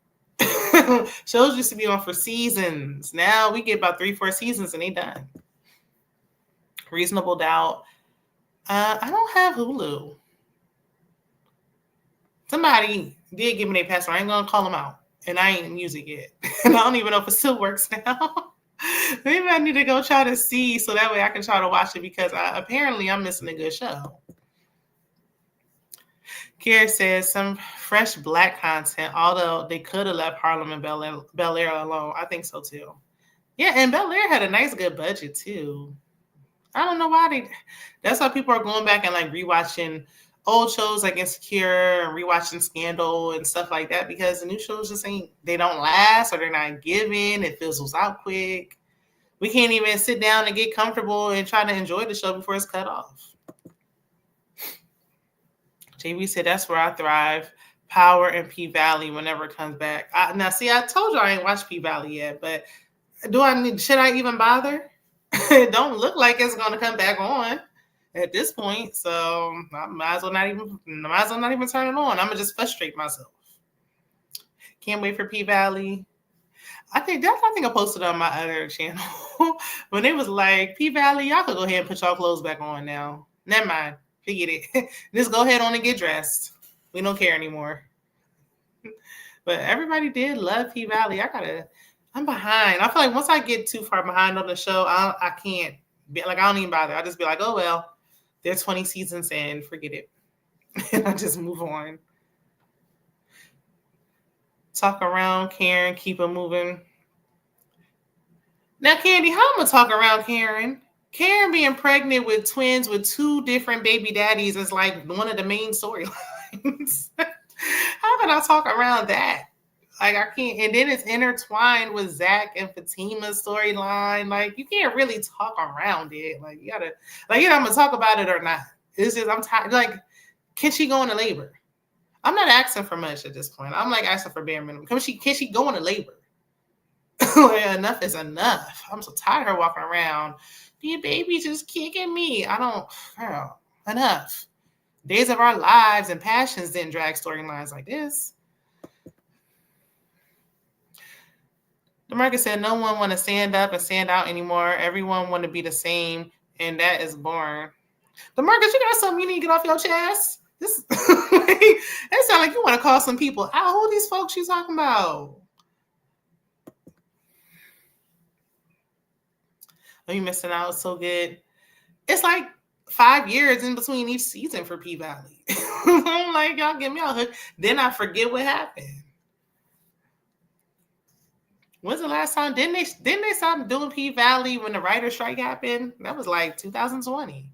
Shows used to be on for seasons. Now we get about 3-4 seasons and they done. Reasonable Doubt. I don't have Hulu. Somebody did give me their password. I ain't gonna call them out, and I ain't using it. And I don't even know if it still works now. Maybe I need to go try to see so that way I can try to watch it because apparently I'm missing a good show. Kiera says some fresh Black content, although they could have left Harlem and Bel Air alone. I think so too. Yeah, and Bel Air had a nice, good budget too. I don't know why that's why people are going back and like rewatching old shows like Insecure and rewatching Scandal and stuff like that because the new shows just they don't last or they're not giving. It fizzles out quick. We can't even sit down and get comfortable and try to enjoy the show before it's cut off. JB said that's where I thrive. Power and P-Valley whenever it comes back. Now, see, I told you I ain't watched P-Valley yet, but should I even bother? It don't look like it's going to come back on at this point, so I might as well not even turn it on. I'm gonna just frustrate myself. Can't wait for P-Valley. I think I posted on my other channel when it was like P-Valley, y'all could go ahead and put y'all clothes back on now. Never mind, forget it. Just go ahead on and get dressed. We don't care anymore. But everybody did love P-Valley. I'm behind. I feel like once I get too far behind on the show, I can't be like, I don't even bother. I just be like, oh well, they're 20 seasons in, forget it. And I just move on. Talk around Karen, keep it moving. Now, Candy, how I'm gonna talk around Karen? Karen being pregnant with twins with 2 different baby daddies is like one of the main storylines. How can I talk around that? Like I can't, and then it's intertwined with Zach and Fatima's storyline. Like you can't really talk around it. Like you gotta, like I'm gonna talk about it or not. It's just I'm tired. Like, can she go into labor? I'm not asking for much at this point. I'm like asking for bare minimum. Can she go into labor? Like, enough is enough. I'm so tired of her walking around. The baby just kicking me. I don't. Girl, enough. Days of Our Lives and Passions didn't drag storylines like this. DeMarcus said, no one want to stand up and stand out anymore. Everyone want to be the same, and that is boring. DeMarcus, you got something you need to get off your chest? That sounds like you want to call some people out. Who are these folks you talking about? Oh, you missing out. So good. It's like 5 years in between each season for P-Valley. I'm like, y'all get me out hook. Then I forget what happened. When's the last time? Didn't they stop doing P-Valley when the writer's strike happened? That was like 2020.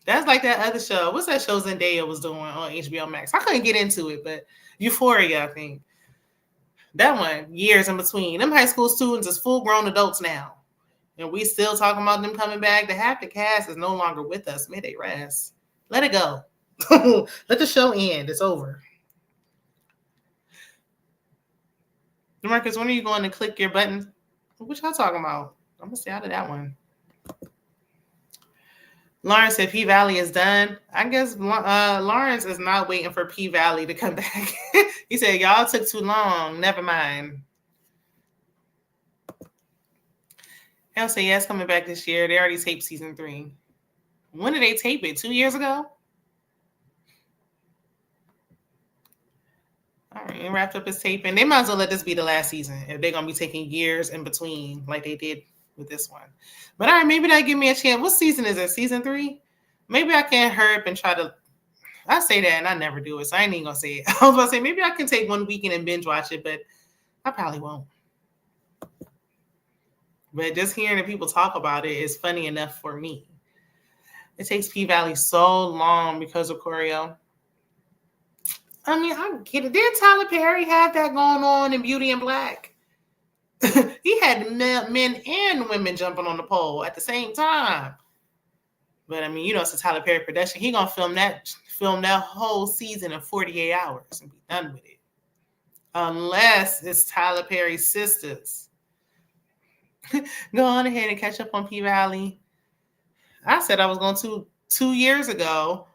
That's like that other show. What's that show Zendaya was doing on HBO Max? I couldn't get into it, but Euphoria, I think. That one, years in between. Them high school students is full-grown adults now. And we still talking about them coming back. The half the cast is no longer with us. May they rest. Let it go. Let the show end. It's over. DeMarcus, when are you going to click your button? What y'all talking about? I'm going to stay out of that one. Lawrence said P-Valley is done. I guess Lawrence is not waiting for P-Valley to come back. He said, y'all took too long. Never mind. Hell say, yes, coming back this year. They already taped season 3. When did they tape it? 2 years ago? All right, and wrapped up his taping. They might as well let this be the last season if they're going to be taking years in between like they did with this one. But all right, maybe that give me a chance. What season is it? Season 3? Maybe I can hurry up and try to. I say that and I never do it, so I ain't even going to say it. I was going to say maybe I can take one weekend and binge watch it, but I probably won't. But just hearing the people talk about it is funny enough for me. It takes P-Valley so long because of choreo. I mean, I get it. Did Tyler Perry have that going on in Beauty and Black? He had men and women jumping on the pole at the same time. But I mean, you know, it's a Tyler Perry production. He gonna film that whole season in 48 hours and be done with it. Unless it's Tyler Perry's sisters. Go on ahead and catch up on P-Valley. I said I was going to 2 years ago,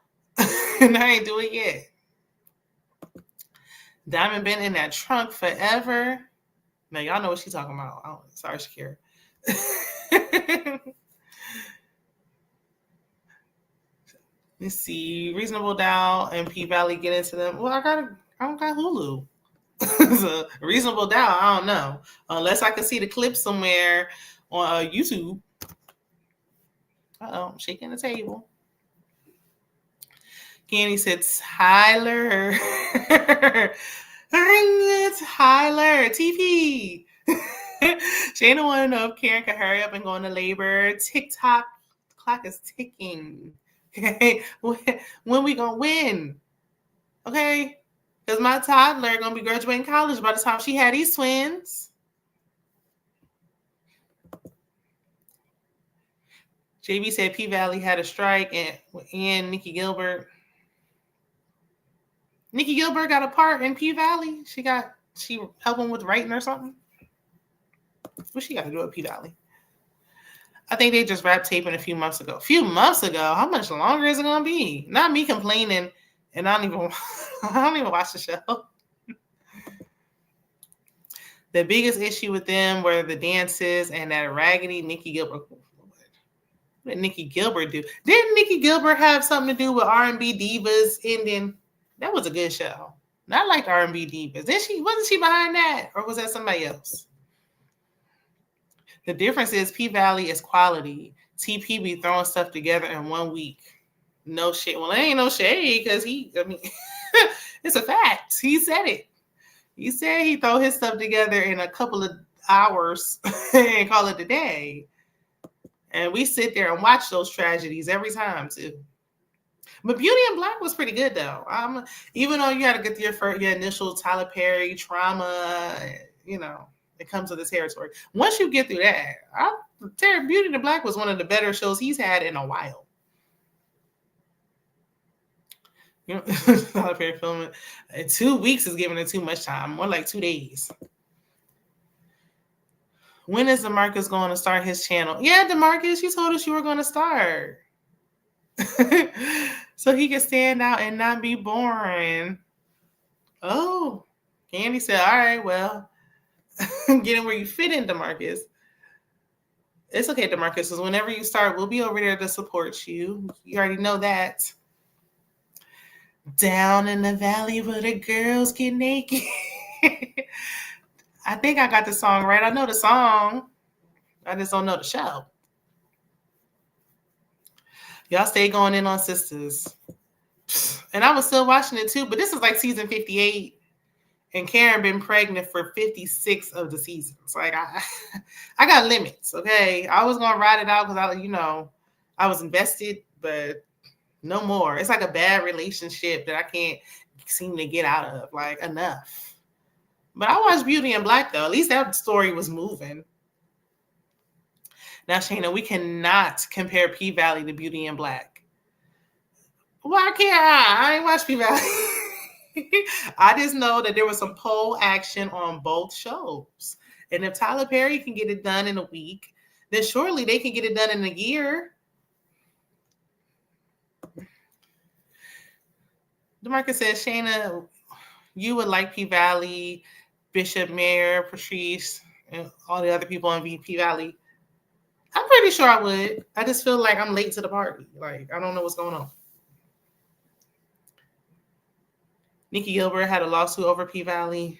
and I ain't do it yet. Diamond been in that trunk forever. Now, y'all know what she's talking about. Oh, sorry, Shakira. Let's see. Reasonable Doubt and P Valley get into them. Well, I don't got Hulu. So Reasonable Doubt, I don't know. Unless I can see the clip somewhere on YouTube. I'm shaking the table. Candy said Tyler. Tyler. TP. Shayna want to know if Karen can hurry up and go into labor. TikTok clock is ticking. Okay, when we gonna win? Okay, because my toddler gonna be graduating college by the time she had these twins. JB said P Valley had a strike and Nikki Gilbert. Nikki Gilbert got a part in P Valley. She helping with writing or something. What she got to do with P Valley? I think they just wrapped taping a few months ago. How much longer is it gonna be? Not me complaining, and I don't even watch the show. The biggest issue with them were the dances and that raggedy Nikki Gilbert. What did Nikki Gilbert do? Didn't Nikki Gilbert have something to do with R&B Divas ending? That was a good show. I liked R&B Divas. Wasn't she behind that? Or was that somebody else? The difference is P Valley is quality. TP be throwing stuff together in 1 week. No shade. Well, it ain't no shade because it's a fact. He said it. He said he throw his stuff together in a couple of hours and call it a day. And we sit there and watch those tragedies every time too. But Beauty in Black was pretty good though. Even though you had to get your initial Tyler Perry trauma, it comes with the territory. Once you get through that, Beauty in Black was one of the better shows he's had in a while. Tyler Perry filming 2 weeks is giving it too much time. More like 2 days. When is DeMarcus going to start his channel? Yeah, DeMarcus, you told us you were going to start. So he can stand out and not be boring. Oh, Candy said, all right, well, get in where you fit in, DeMarcus. It's okay, DeMarcus, because whenever you start, we'll be over there to support you. You already know that. Down in the valley where the girls get naked. I think I got the song right. I know the song. I just don't know the show. Y'all stay going in on Sisters. And I was still watching it too, but this is like season 58. And Karen been pregnant for 56 of the seasons. Like I got limits, okay? I was gonna ride it out because I was invested, but no more. It's like a bad relationship that I can't seem to get out of. Like enough. But I watched Beauty in Black though. At least that story was moving. Now, Shayna, we cannot compare P Valley to Beauty in Black. Why can't I? I ain't watched P Valley. I just know that there was some poll action on both shows. And if Tyler Perry can get it done in a week, then surely they can get it done in a year. DeMarcus says, Shayna, you would like P Valley, Bishop, Mayor, Patrice, and all the other people in P Valley. I'm pretty sure I would. I just feel like I'm late to the party. Like, I don't know what's going on. Nikki Gilbert had a lawsuit over P Valley.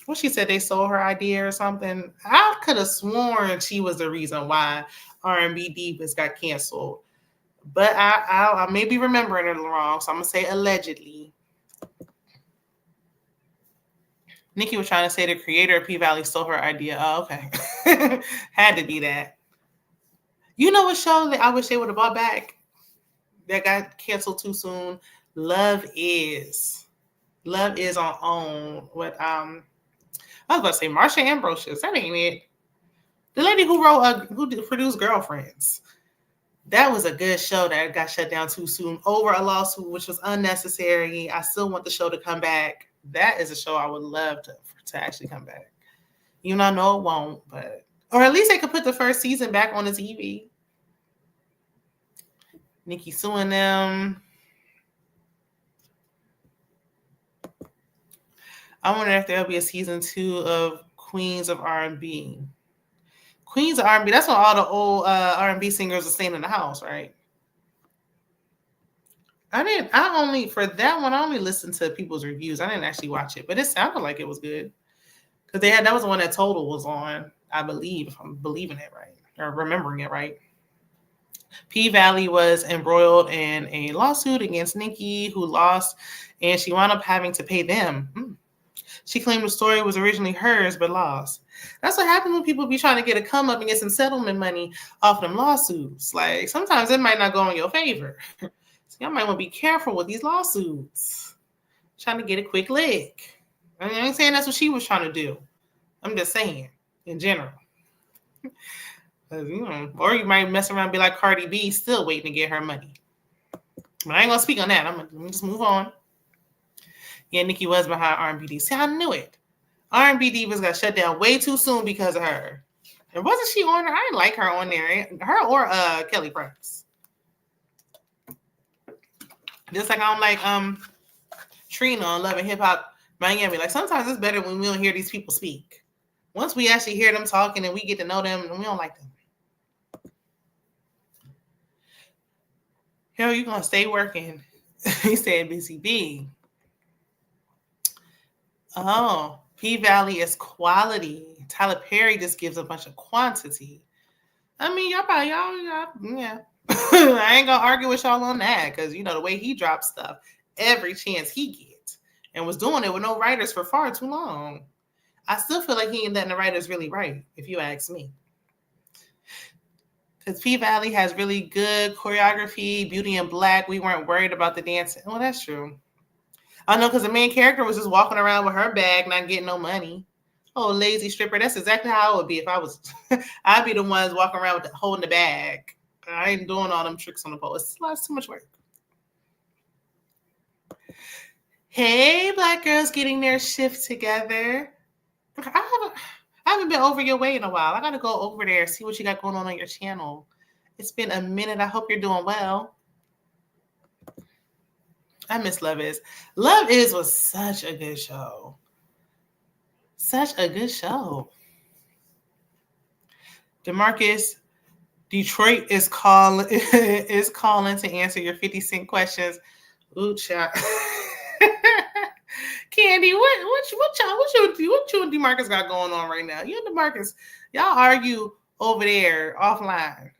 Well, she said they sold her idea or something. I could have sworn she was the reason why R&B Divas got canceled. But I may be remembering it wrong, so I'm going to say allegedly. Nikki was trying to say the creator of P Valley stole her idea. Oh, okay. Had to be that. You know what show that I wish they would have brought back that got canceled too soon? Love Is. Love Is on OWN with I was about to say Marsha Ambrosius. That ain't it. The lady who produced Girlfriends. That was a good show that got shut down too soon over a lawsuit, which was unnecessary. I still want the show to come back. That is a show I would love to actually come back. I know it won't, but or at least they could put the first season back on the TV. Nikki suing them. I wonder if there'll be a season 2 of Queens of R&B. Queens of R&B, that's when all the old R&B singers are staying in the house, right? For that one, I only listened to people's reviews. I didn't actually watch it, but it sounded like it was good. Because that was the one that Total was on, I believe, if I'm believing it right, or remembering it right. P Valley was embroiled in a lawsuit against Nicki, who lost, and she wound up having to pay them. She claimed the story was originally hers, but lost. That's what happens when people be trying to get a come up and get some settlement money off them lawsuits. Like, sometimes it might not go in your favor. So y'all might want to be careful with these lawsuits. Trying to get a quick lick. I ain't saying that's what she was trying to do. I'm just saying, in general. Or you might mess around and be like Cardi B, still waiting to get her money. But I ain't going to speak on that. I'm going to just move on. Yeah, Nicki was behind R&B. See, I knew it. R&B Divas got shut down way too soon because of her. And wasn't she on there? I didn't like her on there. Her or Kelly Price. Just like I don't like Trina on Love and Hip Hop Miami. Like, sometimes it's better when we don't hear these people speak. Once we actually hear them talking and we get to know them, we don't like them. Hell, you gonna stay working? He said Busy B. Oh, P Valley is quality. Tyler Perry just gives a bunch of quantity. I mean, y'all, yeah. I ain't gonna argue with y'all on that because the way he drops stuff every chance he gets, and was doing it with no writers for far too long. I still feel like he ain't letting the writers really write, if you ask me. Because P Valley has really good choreography, Beauty in Black. We weren't worried about the dancing. Well, that's true. I know, because the main character was just walking around with her bag, not getting no money. Oh, lazy stripper. That's exactly how it would be if I was. I'd be the ones walking around with holding the bag. I ain't doing all them tricks on the pole. It's too much work. Hey, Black girls getting their shift together. I haven't been over your way in a while. I got to go over there, see what you got going on your channel. It's been a minute. I hope you're doing well. I miss Love Is. Love Is was such a good show. Such a good show. DeMarcus, Detroit is calling to answer your 50 Cent questions. Ooh, child. Candy, what you and DeMarcus got going on right now? You and DeMarcus, y'all argue over there offline.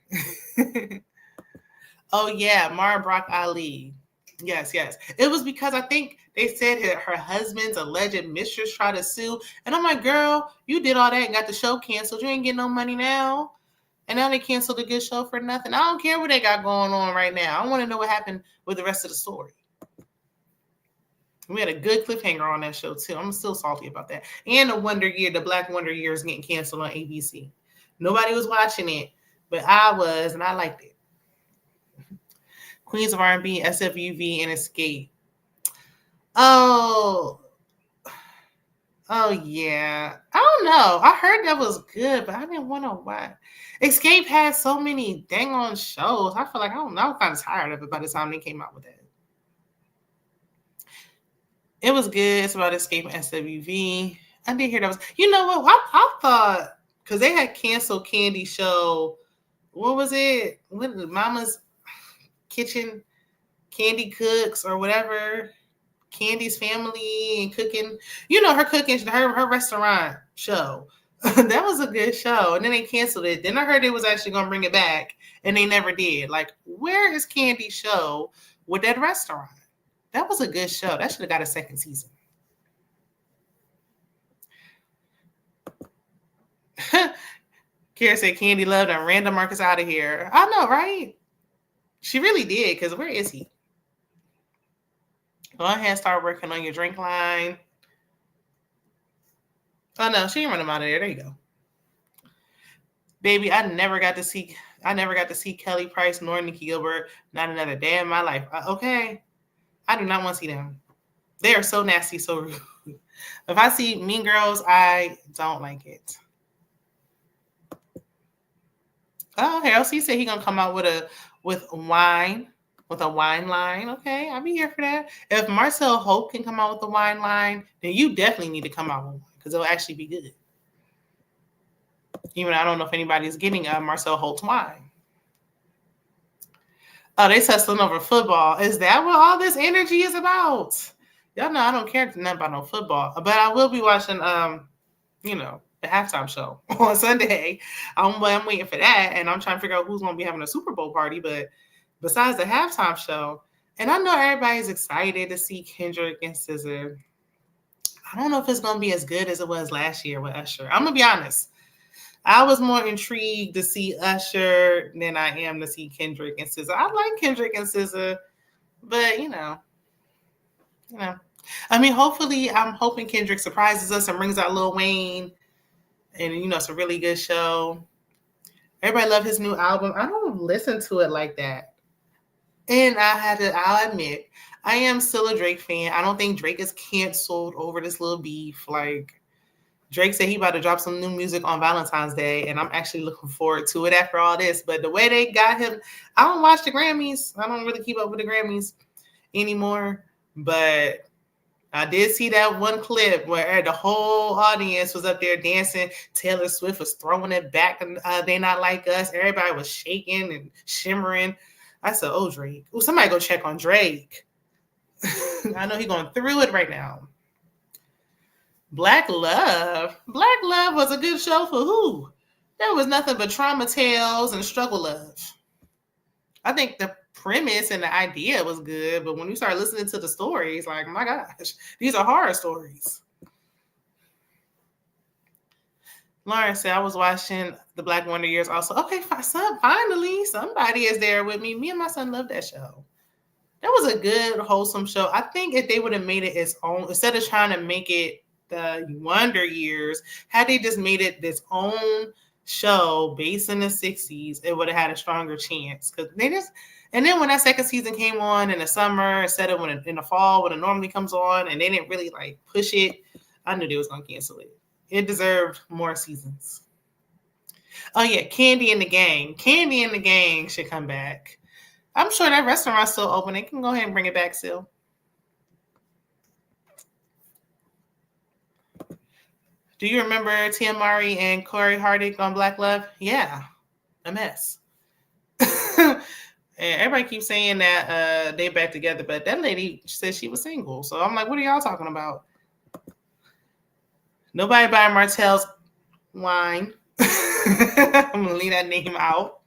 Oh yeah, Mara Brock Ali. Yes. It was because I think they said her husband's alleged mistress tried to sue. And I'm like, girl, you did all that and got the show canceled. You ain't getting no money now. And now they canceled a good show for nothing. I don't care what they got going on right now. I want to know what happened with the rest of the story. We had a good cliffhanger on that show, too. I'm still salty about that. And the Black Wonder Year is getting canceled on ABC. Nobody was watching it, but I was, and I liked it. Queens of R&B, SWV, and Escape. Oh, yeah. I don't know. I heard that was good, but I didn't want to watch. Escape had so many dang on shows. I feel like, I don't know, I was kind of tired of it by the time they came out with it. It was good. It's about Escape and SWV. I did hear that was. You know what? I thought, because they had canceled Candy show. What was it? What, Mama's Kitchen, Candy Cooks, or whatever. Candy's Family and Cooking. Her cooking, her restaurant show. That was a good show. And then they canceled it. Then I heard they was actually going to bring it back. And they never did. Like, where is Candy's show with that restaurant? That was a good show. That should have got a second season. Kara said Candy loved and ran DeMarcus out of here. I know, right? She really did, because where is he? Go ahead and start working on your drink line. Oh, no, she didn't run him out of there. There you go. Baby, I never got to see Kelly Price nor Nicki Gilbert. Not another day in my life. Okay. I do not want to see them. They are so nasty, so rude. If I see Mean Girls, I don't like it. Oh, Harold C said he's gonna come out with a wine line. Okay, I'll be here for that. If Marcel Hope can come out with a wine line, then you definitely need to come out with one, because it'll actually be good. Even I don't know if anybody's getting a Marcel Holt wine. Oh, they tussling over football. Is that what all this energy is about? Y'all know I don't care nothing about no football, but I will be watching the halftime show on Sunday. I'm waiting for that, and I'm trying to figure out who's going to be having a Super Bowl party. But besides the halftime show, and I know everybody's excited to see Kendrick and SZA. I don't know if it's going to be as good as it was last year with Usher. I'm going to be honest. I was more intrigued to see Usher than I am to see Kendrick and SZA. I like Kendrick and SZA, but I mean, hopefully, I'm hoping Kendrick surprises us and brings out Lil Wayne, and it's a really good show. Everybody love his new album. I don't listen to it like that, and I'll admit, I am still a Drake fan. I don't think Drake is canceled over this little beef. Like, Drake said he about to drop some new music on Valentine's Day, and I'm actually looking forward to it after all this. But the way they got him, I don't watch the Grammys. I don't really keep up with the Grammys anymore. But I did see that one clip where the whole audience was up there dancing. Taylor Swift was throwing it back, and They Not Like Us. Everybody was shaking and shimmering. I said, oh, Drake. Oh, somebody go check on Drake. I know he's going through it right now. Black Love. Black Love was a good show for who? There was nothing but trauma tales and struggle love. I think the premise and the idea was good, but when you start listening to the stories, like, my gosh, these are horror stories. Lauren said, I was watching the Black Wonder Years also. Okay, finally, somebody is there with me. Me and my son love that show. That was a good, wholesome show. I think if they would have made it its own, instead of trying to make it the Wonder Years, had they just made it this own show based in the 60s, it would have had a stronger chance. And then when that second season came on in the summer instead of in the fall when it normally comes on, and they didn't really like push it, I knew they was gonna cancel it. It deserved more seasons. Oh yeah, Candy and the Gang. Candy and the Gang should come back. I'm sure that restaurant's still open. They can go ahead and bring it back still. Do you remember Tia Mowry and Corey Hardick on Black Love? Yeah, a mess. And everybody keeps saying that they back together, but that lady said she was single. So I'm like, what are y'all talking about? Nobody buying Martell's wine. I'm going to leave that name out.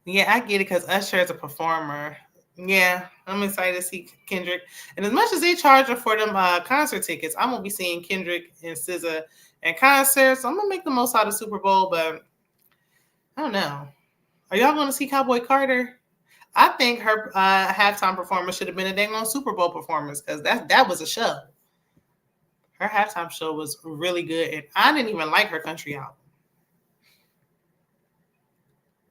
Yeah, I get it because Usher is a performer. Yeah, I'm excited to see Kendrick. And as much as they charge her for them concert tickets, I'm going to be seeing Kendrick and SZA at concerts. So I'm going to make the most out of Super Bowl, but I don't know. Are y'all going to see Cowboy Carter? I think her halftime performance should have been a dang on Super Bowl performance because that was a show. Her halftime show was really good, and I didn't even like her country album.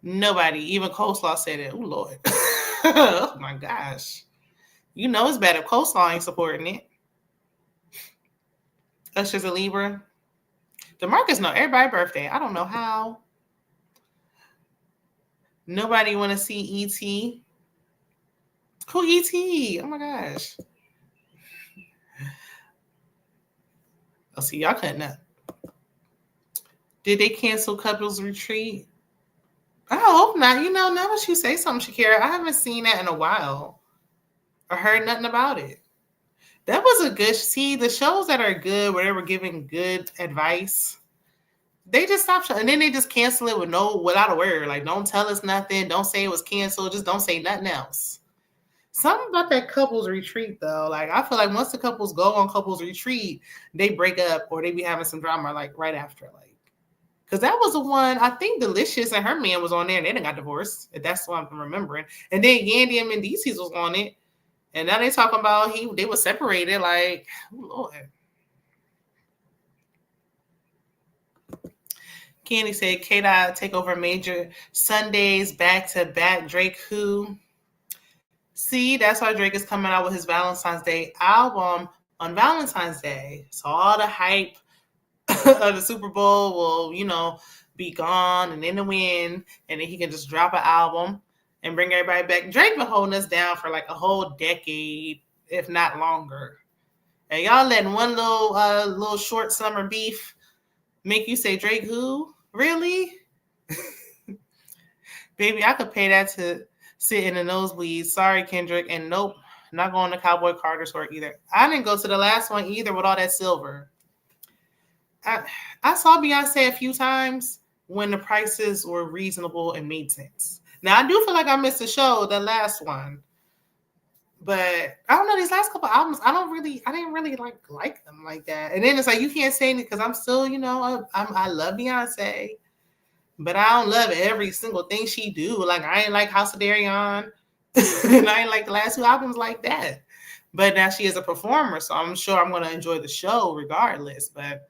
Nobody, even Coleslaw said it. Oh, Lord. Oh, my gosh. You know it's bad if Coleslaw ain't supporting it. Usher's a Libra. DeMarcus know everybody's birthday. I don't know how. Nobody want to see E.T. Who E.T.? Oh, my gosh. I'll see y'all cutting up. Did they cancel Couples Retreat? I hope not. Now that you say something, Shakira, I haven't seen that in a while or heard nothing about it. That was a good, the shows that are good where they were giving good advice, they just stop and then they just cancel it without a word. Like, don't tell us nothing. Don't say it was canceled. Just don't say nothing else. Something about that Couples Retreat, though. Like, I feel like once the couples go on Couples Retreat, they break up or they be having some drama, like, right after. Like, because that was the one, I think Delicious and her man was on there and they didn't got divorced. That's what I'm remembering. And then Yandy and Mendeecees was on it. And now they talking about they were separated. Like, oh, Lord. Candy said, K-Dot take over major Sundays back-to-back. Drake who? See, that's why Drake is coming out with his Valentine's Day album on Valentine's Day. So all the hype of the Super Bowl will, be gone and in the wind, and then he can just drop an album and bring everybody back. Drake been holding us down for like a whole decade, if not longer. And y'all letting one little short summer beef make you say Drake who? Really? Baby, I could pay that to sit in the nosebleed. Sorry, Kendrick. And nope, not going to Cowboy Carter tour either. I didn't go to the last one either with all that silver. I saw Beyonce a few times when the prices were reasonable and made sense. Now I do feel like I missed a show, the last one. But I don't know, these last couple albums, I didn't really like them like that. And then it's like you can't say anything because I'm still, I love Beyonce, but I don't love every single thing she do. Like I ain't like House of Darion, and I ain't like the last two albums like that. But now she is a performer, so I'm sure I'm gonna enjoy the show regardless. But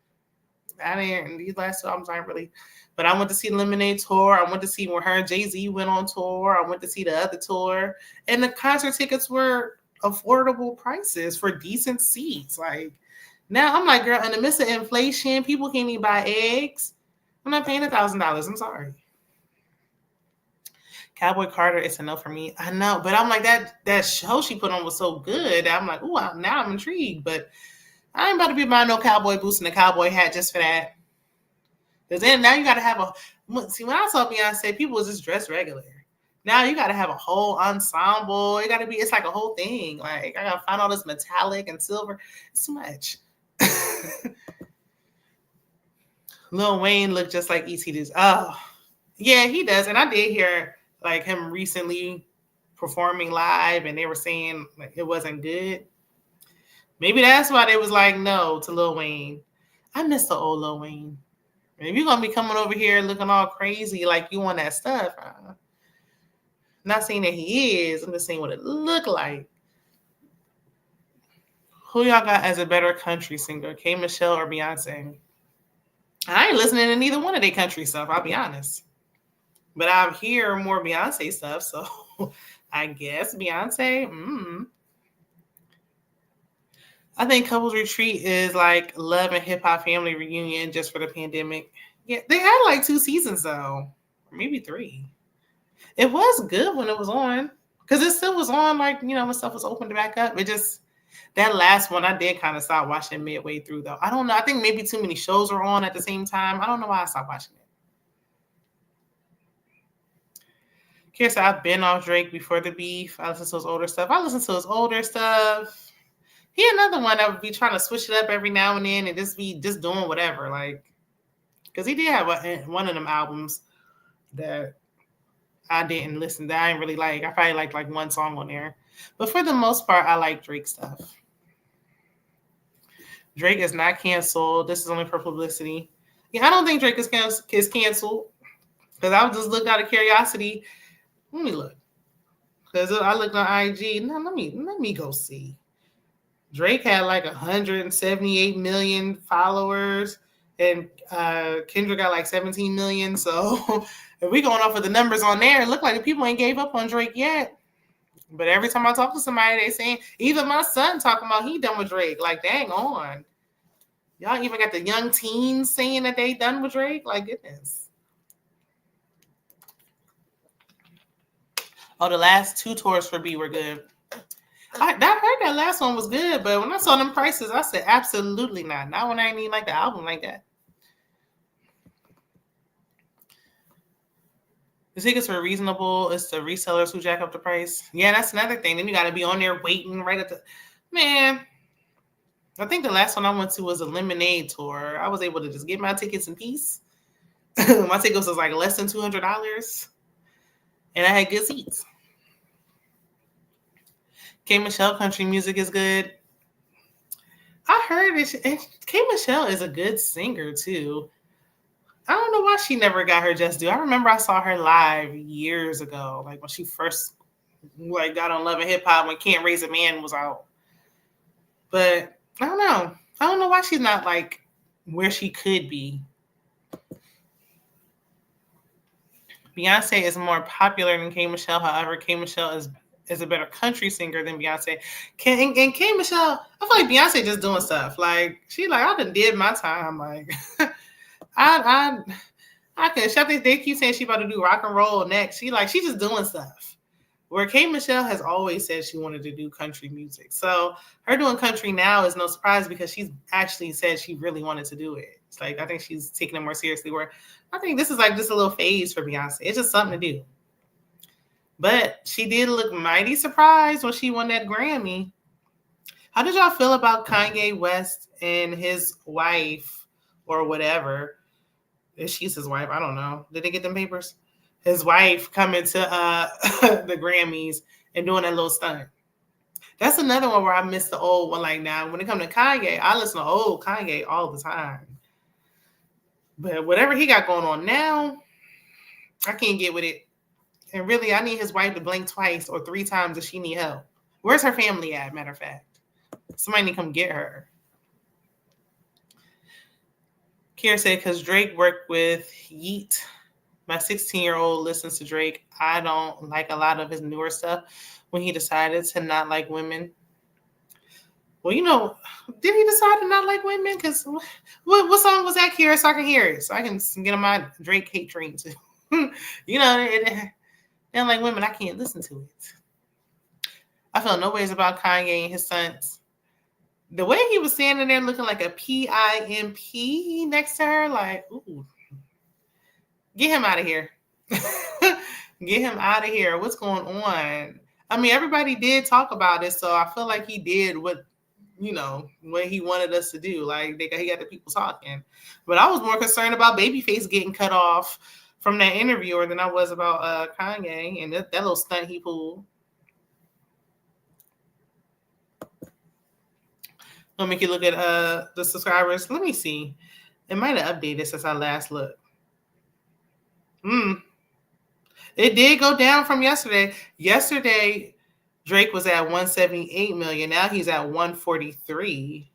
these last two albums aren't really. But I went to see Lemonade tour. I went to see when her and Jay-Z went on tour. I went to see the other tour. And the concert tickets were affordable prices for decent seats. Like now I'm like, girl, in the midst of inflation, people can't even buy eggs. I'm not paying $1,000. I'm sorry. Cowboy Carter, it's a no for me. I know, but I'm like that show she put on was so good. I'm like, ooh, now I'm intrigued. But I ain't about to be buying no cowboy boots and a cowboy hat just for that. Because then now you got to have when I saw Beyonce, people was just dressed regular. Now you got to have a whole ensemble. It's like a whole thing. Like I got to find all this metallic and silver. It's too much. Lil Wayne looked just like E.T. does. Oh, yeah, he does. And I did hear like him recently performing live and they were saying like it wasn't good. Maybe that's why they was like no to Lil Wayne. I miss the old Lil Wayne. If you're going to be coming over here looking all crazy like you want that stuff, not saying that he is. I'm just saying what it looked like. Who y'all got as a better country singer, K. Michelle or Beyonce? I ain't listening to neither one of their country stuff, I'll be honest. But I hear more Beyonce stuff, so I guess Beyonce. I think Couples Retreat is like Love and Hip Hop Family Reunion just for the pandemic. Yeah, they had like 2 seasons though, or maybe 3. It was good when it was on because it still was on like, when stuff was opened back up. It just, that last one, I did kind of stop watching midway through though. I don't know. I think maybe too many shows were on at the same time. I don't know why I stopped watching it. Kira said, I've been off Drake before the beef. I listen to his older stuff. He another one that would be trying to switch it up every now and then and just be just doing whatever. Like, because he did have one of them albums that I didn't listen to. I didn't really like. I probably liked like one song on there. But for the most part, I like Drake stuff. Drake is not canceled. This is only for publicity. Yeah, I don't think Drake is canceled. Because I just looked out of curiosity. Let me look. Because I looked on IG. Now let me go see. Drake had like 178 million followers, and Kendrick got like 17 million. So if we going off of the numbers on there, it look like the people ain't gave up on Drake yet. But every time I talk to somebody, they saying, even my son talking about he done with Drake. Like, dang on. Y'all even got the young teens saying that they done with Drake? Like, goodness. Oh, the last 2 tours for B were good. I heard that last one was good, but when I saw them prices, I said, absolutely not. Not when I ain't even like the album like that. The tickets were reasonable. It's the resellers who jack up the price. Yeah, that's another thing. Then you got to be on there waiting right at the... Man, I think the last one I went to was a Lemonade tour. I was able to just get my tickets in peace. My tickets was like less than $200. And I had good seats. K. Michelle country music is good. I heard it. K. Michelle is a good singer too. I don't know why she never got her just due. I remember I saw her live years ago, like when she first got on Love and Hip Hop when Can't Raise a Man was out. But I don't know. I don't know why she's not like where she could be. Beyonce is more popular than K. Michelle. However, K. Michelle is a better country singer than Beyonce. And K. Michelle, I feel like Beyonce just doing stuff. Like, she like, I done did my time. Like, I can. They keep saying she about to do rock and roll next. She just doing stuff. Where K. Michelle has always said she wanted to do country music. So her doing country now is no surprise because she's actually said she really wanted to do it. It's like, I think she's taking it more seriously. Where I think this is like just a little phase for Beyonce. It's just something to do. But she did look mighty surprised when she won that Grammy. How did y'all feel about Kanye West and his wife or whatever? If she's his wife, I don't know. Did they get them papers? His wife coming to the Grammys and doing that little stunt. That's another one where I miss the old one. Like now, when it comes to Kanye, I listen to old Kanye all the time. But whatever he got going on now, I can't get with it. And really, I need his wife to blink twice or 3 times if she need help. Where's her family at, matter of fact? Somebody need to come get her. Kira said, because Drake worked with Yeet. My 16-year-old listens to Drake. I don't like a lot of his newer stuff when he decided to not like women. Well, did he decide to not like women? Because what song was that, Kira, so I can hear it, so I can get on my Drake hate train too. They don't like women. I can't listen to it. I feel no ways about Kanye and his sons. The way he was standing there looking like a PIMP next to her, like, ooh, get him out of here. Get him out of here. What's going on? I mean, everybody did talk about it, so I feel like he did what he wanted us to do. Like, he got the people talking. But I was more concerned about Babyface getting cut off from that interviewer than I was about Kanye and that little stunt he pulled. I'll make you look at the subscribers. Let me see. It might have updated since I last looked. It did go down from yesterday. Yesterday, Drake was at 178 million. Now he's at 143,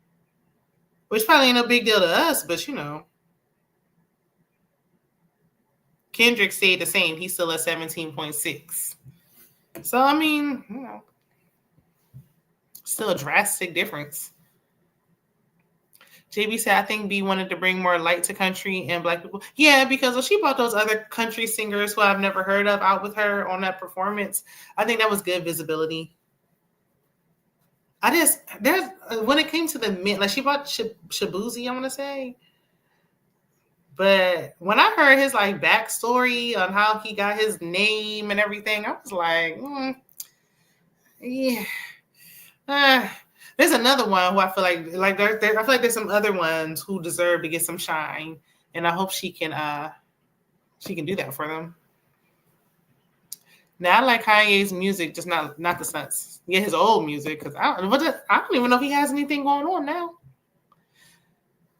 which probably ain't no big deal to us, but Kendrick stayed the same. He's still at 17.6. So, I mean, still a drastic difference. JB said, I think B wanted to bring more light to country and Black people. Yeah, because when she brought those other country singers who I've never heard of out with her on that performance, I think that was good visibility. When it came to the men, like she brought Shabuzi, I want to say. But when I heard his like backstory on how he got his name and everything, I was like, yeah. There's another one who I feel like I feel like there's some other ones who deserve to get some shine, and I hope she can do that for them. Now I like Kanye's music, just not the stunts. Yeah, his old music, because I don't even know if he has anything going on now.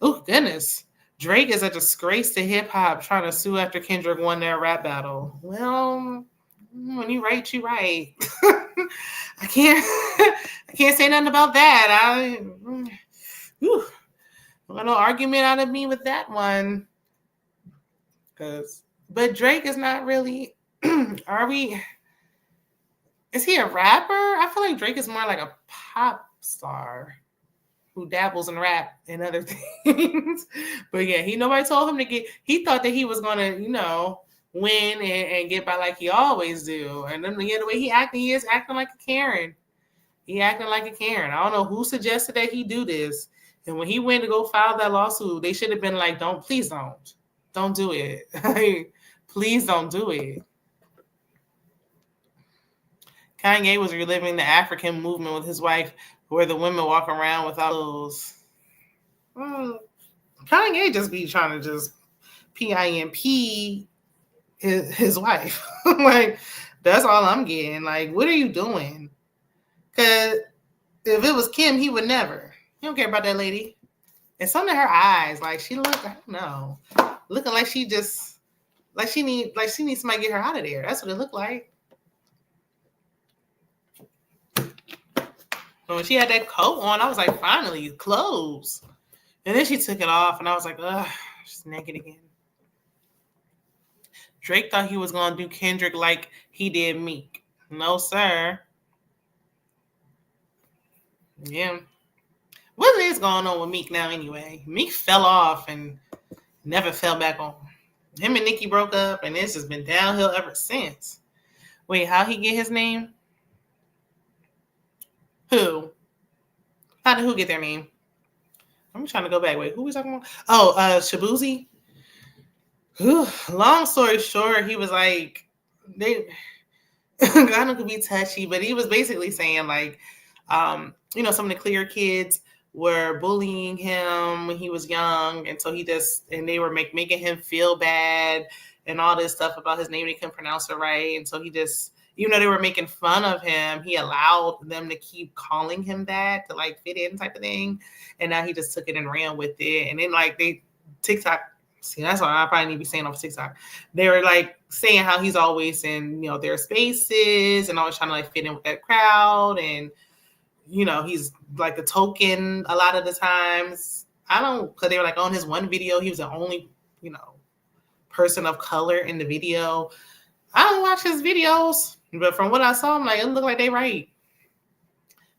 Oh goodness, Drake is a disgrace to hip hop, trying to sue after Kendrick won their rap battle. Well, when you right, you right. I can't say nothing about that. No argument out of me with that one. But Drake is not really. Is he a rapper? I feel like Drake is more like a pop star who dabbles in rap and other things. But yeah, nobody told him to get. He thought that he was gonna, win and get by like he always do. And then the way he is acting like a Karen. He acting like a Karen. I don't know who suggested that he do this. And when he went to go file that lawsuit, they should have been like, please don't do it. Please don't do it. Kanye was reliving the African movement with his wife, where the women walk around without clothes. Kanye just be trying to just PIMP his wife. Like, that's all I'm getting. Like, what are you doing? Because if it was Kim, he would never. He don't care about that lady. And something in her eyes, like she looked, I don't know, looking like she needs somebody to get her out of there. That's what it looked like. But when she had that coat on, I was like, finally, clothes. And then she took it off, and I was like, ugh, she's naked again. Drake thought he was going to do Kendrick like he did Meek. No, sir. Yeah. What is going on with Meek now anyway? Meek fell off and never fell back on. Him and Nicki broke up, and it's just been downhill ever since. Wait, how he get his name? Who? How did who get their name? I'm trying to go back. Wait, who we talking about? Oh, Shabuzi. Long story short, he was like, I know it could be touchy, but he was basically saying like, some of the clear kids were bullying him when he was young, and so they were making him feel bad and all this stuff about his name. He couldn't pronounce it right, and so he just, even though they were making fun of him, he allowed them to keep calling him that to like fit in type of thing, and now he just took it and ran with it, and then like TikTok. See, that's why I probably need to be saying off TikTok. They were like saying how he's always in, their spaces and always trying to like fit in with that crowd. And, he's like the token a lot of the times. Because they were like on his one video, he was the only, person of color in the video. I don't watch his videos, but from what I saw, I'm like, it looked like they right.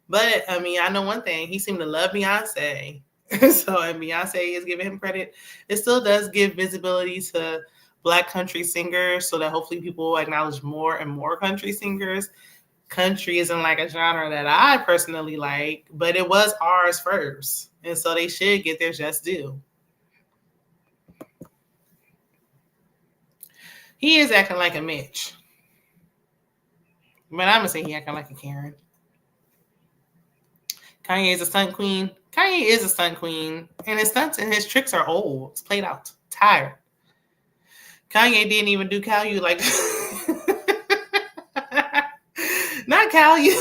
But I mean, I know one thing, he seemed to love Beyonce. So, and Beyonce is giving him credit. It still does give visibility to Black country singers so that hopefully people will acknowledge more and more country singers. Country isn't like a genre that I personally like, but it was ours first. And so they should get their just due. He is acting like a Mitch. But I'm going to say he acting like a Karen. Kanye is a stunt queen. Kanye is a stunt queen, and his stunts and his tricks are old. It's played out. Tired. Kanye didn't even do Cal U like not Cal U.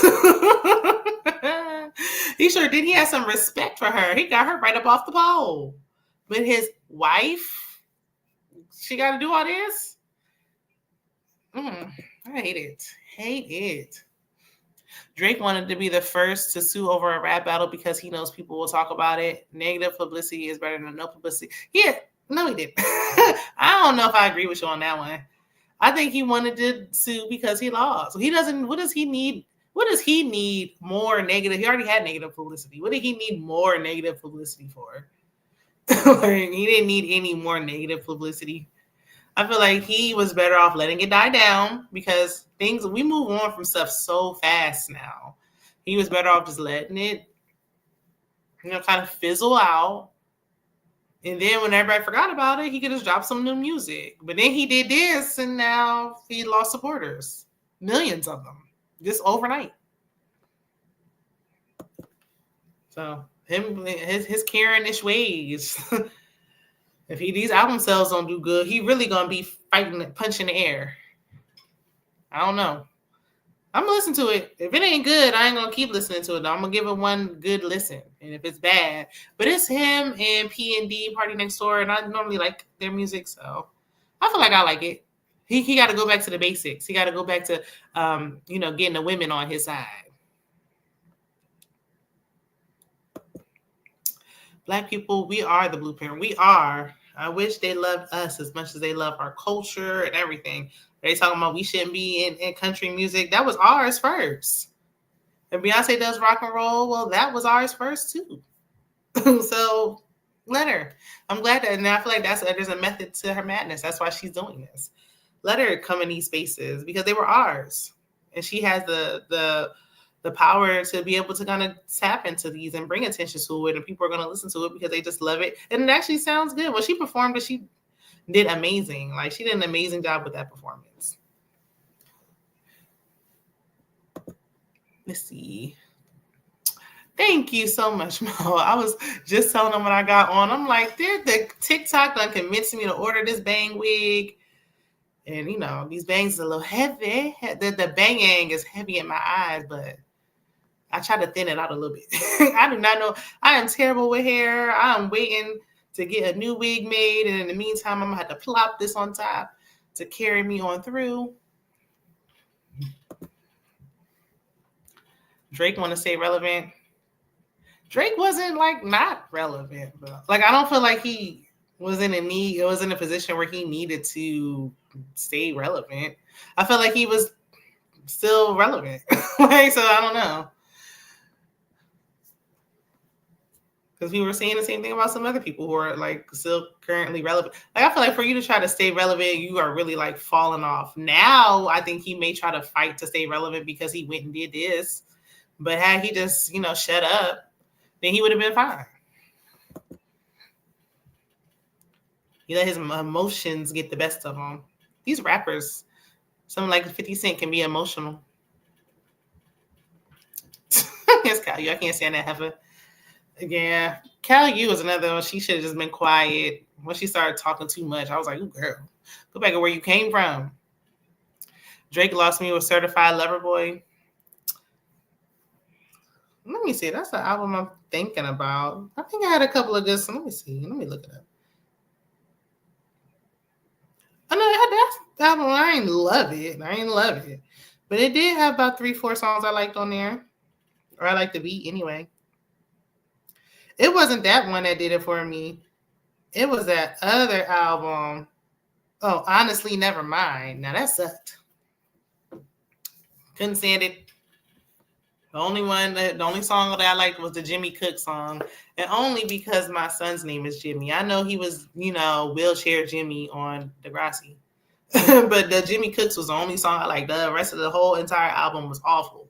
He sure did. He had some respect for her. He got her right up off the pole. But his wife, she got to do all this? I hate it. Hate it. Drake wanted to be the first to sue over a rap battle because he knows people will talk about it. Negative publicity is better than no publicity. Yeah, no, he didn't. I don't know if I agree with you on that one. I think he wanted to sue because he lost. He doesn't. What does he need? What does he need more negative? He already had negative publicity. What did he need more negative publicity for? He didn't need any more negative publicity. I feel like he was better off letting it die down because we move on from stuff so fast now. He was better off just letting it, kind of fizzle out. And then when everybody forgot about it, he could just drop some new music. But then he did this and now he lost supporters. Millions of them. Just overnight. So his Karen-ish ways. If these album sales don't do good, he really gonna be punching the air. I don't know. I'm gonna listen to it. If it ain't good, I ain't gonna keep listening to it. I'm gonna give it one good listen. And if it's bad, but it's him and P&D, Party Next Door, and I normally like their music, so I feel like I like it. He got to go back to the basics. He got to go back to, getting the women on his side. Black people, we are the blueprint. We are. I wish they loved us as much as they love our culture and everything. They talking about we shouldn't be in country music. That was ours first. If Beyonce does rock and roll, well, that was ours first too. So let her. I'm glad that, and I feel like there's a method to her madness. That's why she's doing this. Let her come in these spaces because they were ours, and she has the power to be able to kind of tap into these and bring attention to it, and people are going to listen to it because they just love it, and it actually sounds good. When she performed it, she did amazing. Like, she did an amazing job with that performance. Let's see. Thank you so much, Mo. I was just telling them when I got on. I'm like, the TikTok done convinced me to order this bang wig. And, these bangs are a little heavy. The banging is heavy in my eyes, but I try to thin it out a little bit. I do not know. I am terrible with hair. I'm waiting to get a new wig made. And in the meantime, I'm going to have to plop this on top to carry me on through. Drake want to stay relevant. Drake wasn't not relevant, bro. I don't feel like he was in a position where he needed to stay relevant. I felt like he was still relevant. So I don't know. Because we were saying the same thing about some other people who are still currently relevant. I feel like for you to try to stay relevant, you are really falling off. Now I think he may try to fight to stay relevant because he went and did this. But had he just, shut up, then he would have been fine. He let his emotions get the best of him. These rappers Something like 50 Cent can be emotional. Yes, Cal U. I can't stand that heifer. Yeah. Cal U was another one. She should have just been quiet. When she started talking too much, I was like, ooh, girl, go back to where you came from. Drake lost me with Certified Lover Boy. Let me see. That's the album I'm thinking about. I think I had a couple of good songs. Let me see. Let me look it up. Oh no, that album. I ain't love it. But it did have about 3-4 songs I liked on there. Or I like the beat anyway. It wasn't that one that did it for me. It was that other album. Oh, honestly, never mind. Now that sucked. Couldn't stand it. The only song that I liked was the Jimmy Cook song, and only because my son's name is Jimmy. I know he was, wheelchair Jimmy on Degrassi, but the Jimmy Cooks was the only song I liked. The rest of the whole entire album was awful.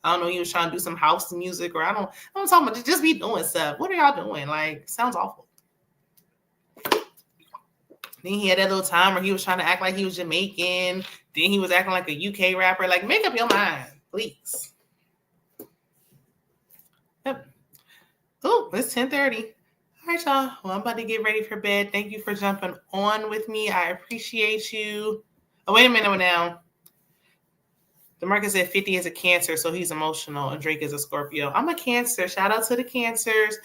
I don't know. He was trying to do some house music, or I'm talking about just be doing stuff. What are y'all doing? Like, sounds awful. Then he had that little time where he was trying to act like he was Jamaican. Then he was acting like a UK rapper. Like, make up your mind, please. Yep. Oh, it's 10:30. All right, y'all. Well, I'm about to get ready for bed. Thank you for jumping on with me. I appreciate you. Oh, wait a minute now. DeMarcus said 50 is a Cancer, so he's emotional, and Drake is a Scorpio. I'm a Cancer. Shout out to the Cancers.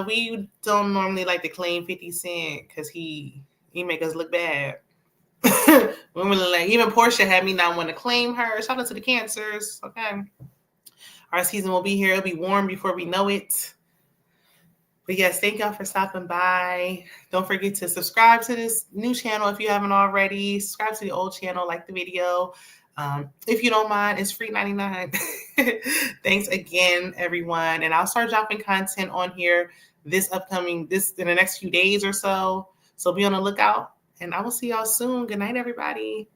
We don't normally like to claim 50 Cent because he make us look bad. Even Portia had me not want to claim her. Shout out to the Cancers. Okay. Our season will be here. It'll be warm before we know it. But yes, thank y'all for stopping by. Don't forget to subscribe to this new channel if you haven't already. Subscribe to the old channel, like the video. If you don't mind, it's free 99. Thanks again, everyone. And I'll start dropping content on here in the next few days or so. So be on the lookout. And I will see y'all soon. Good night, everybody.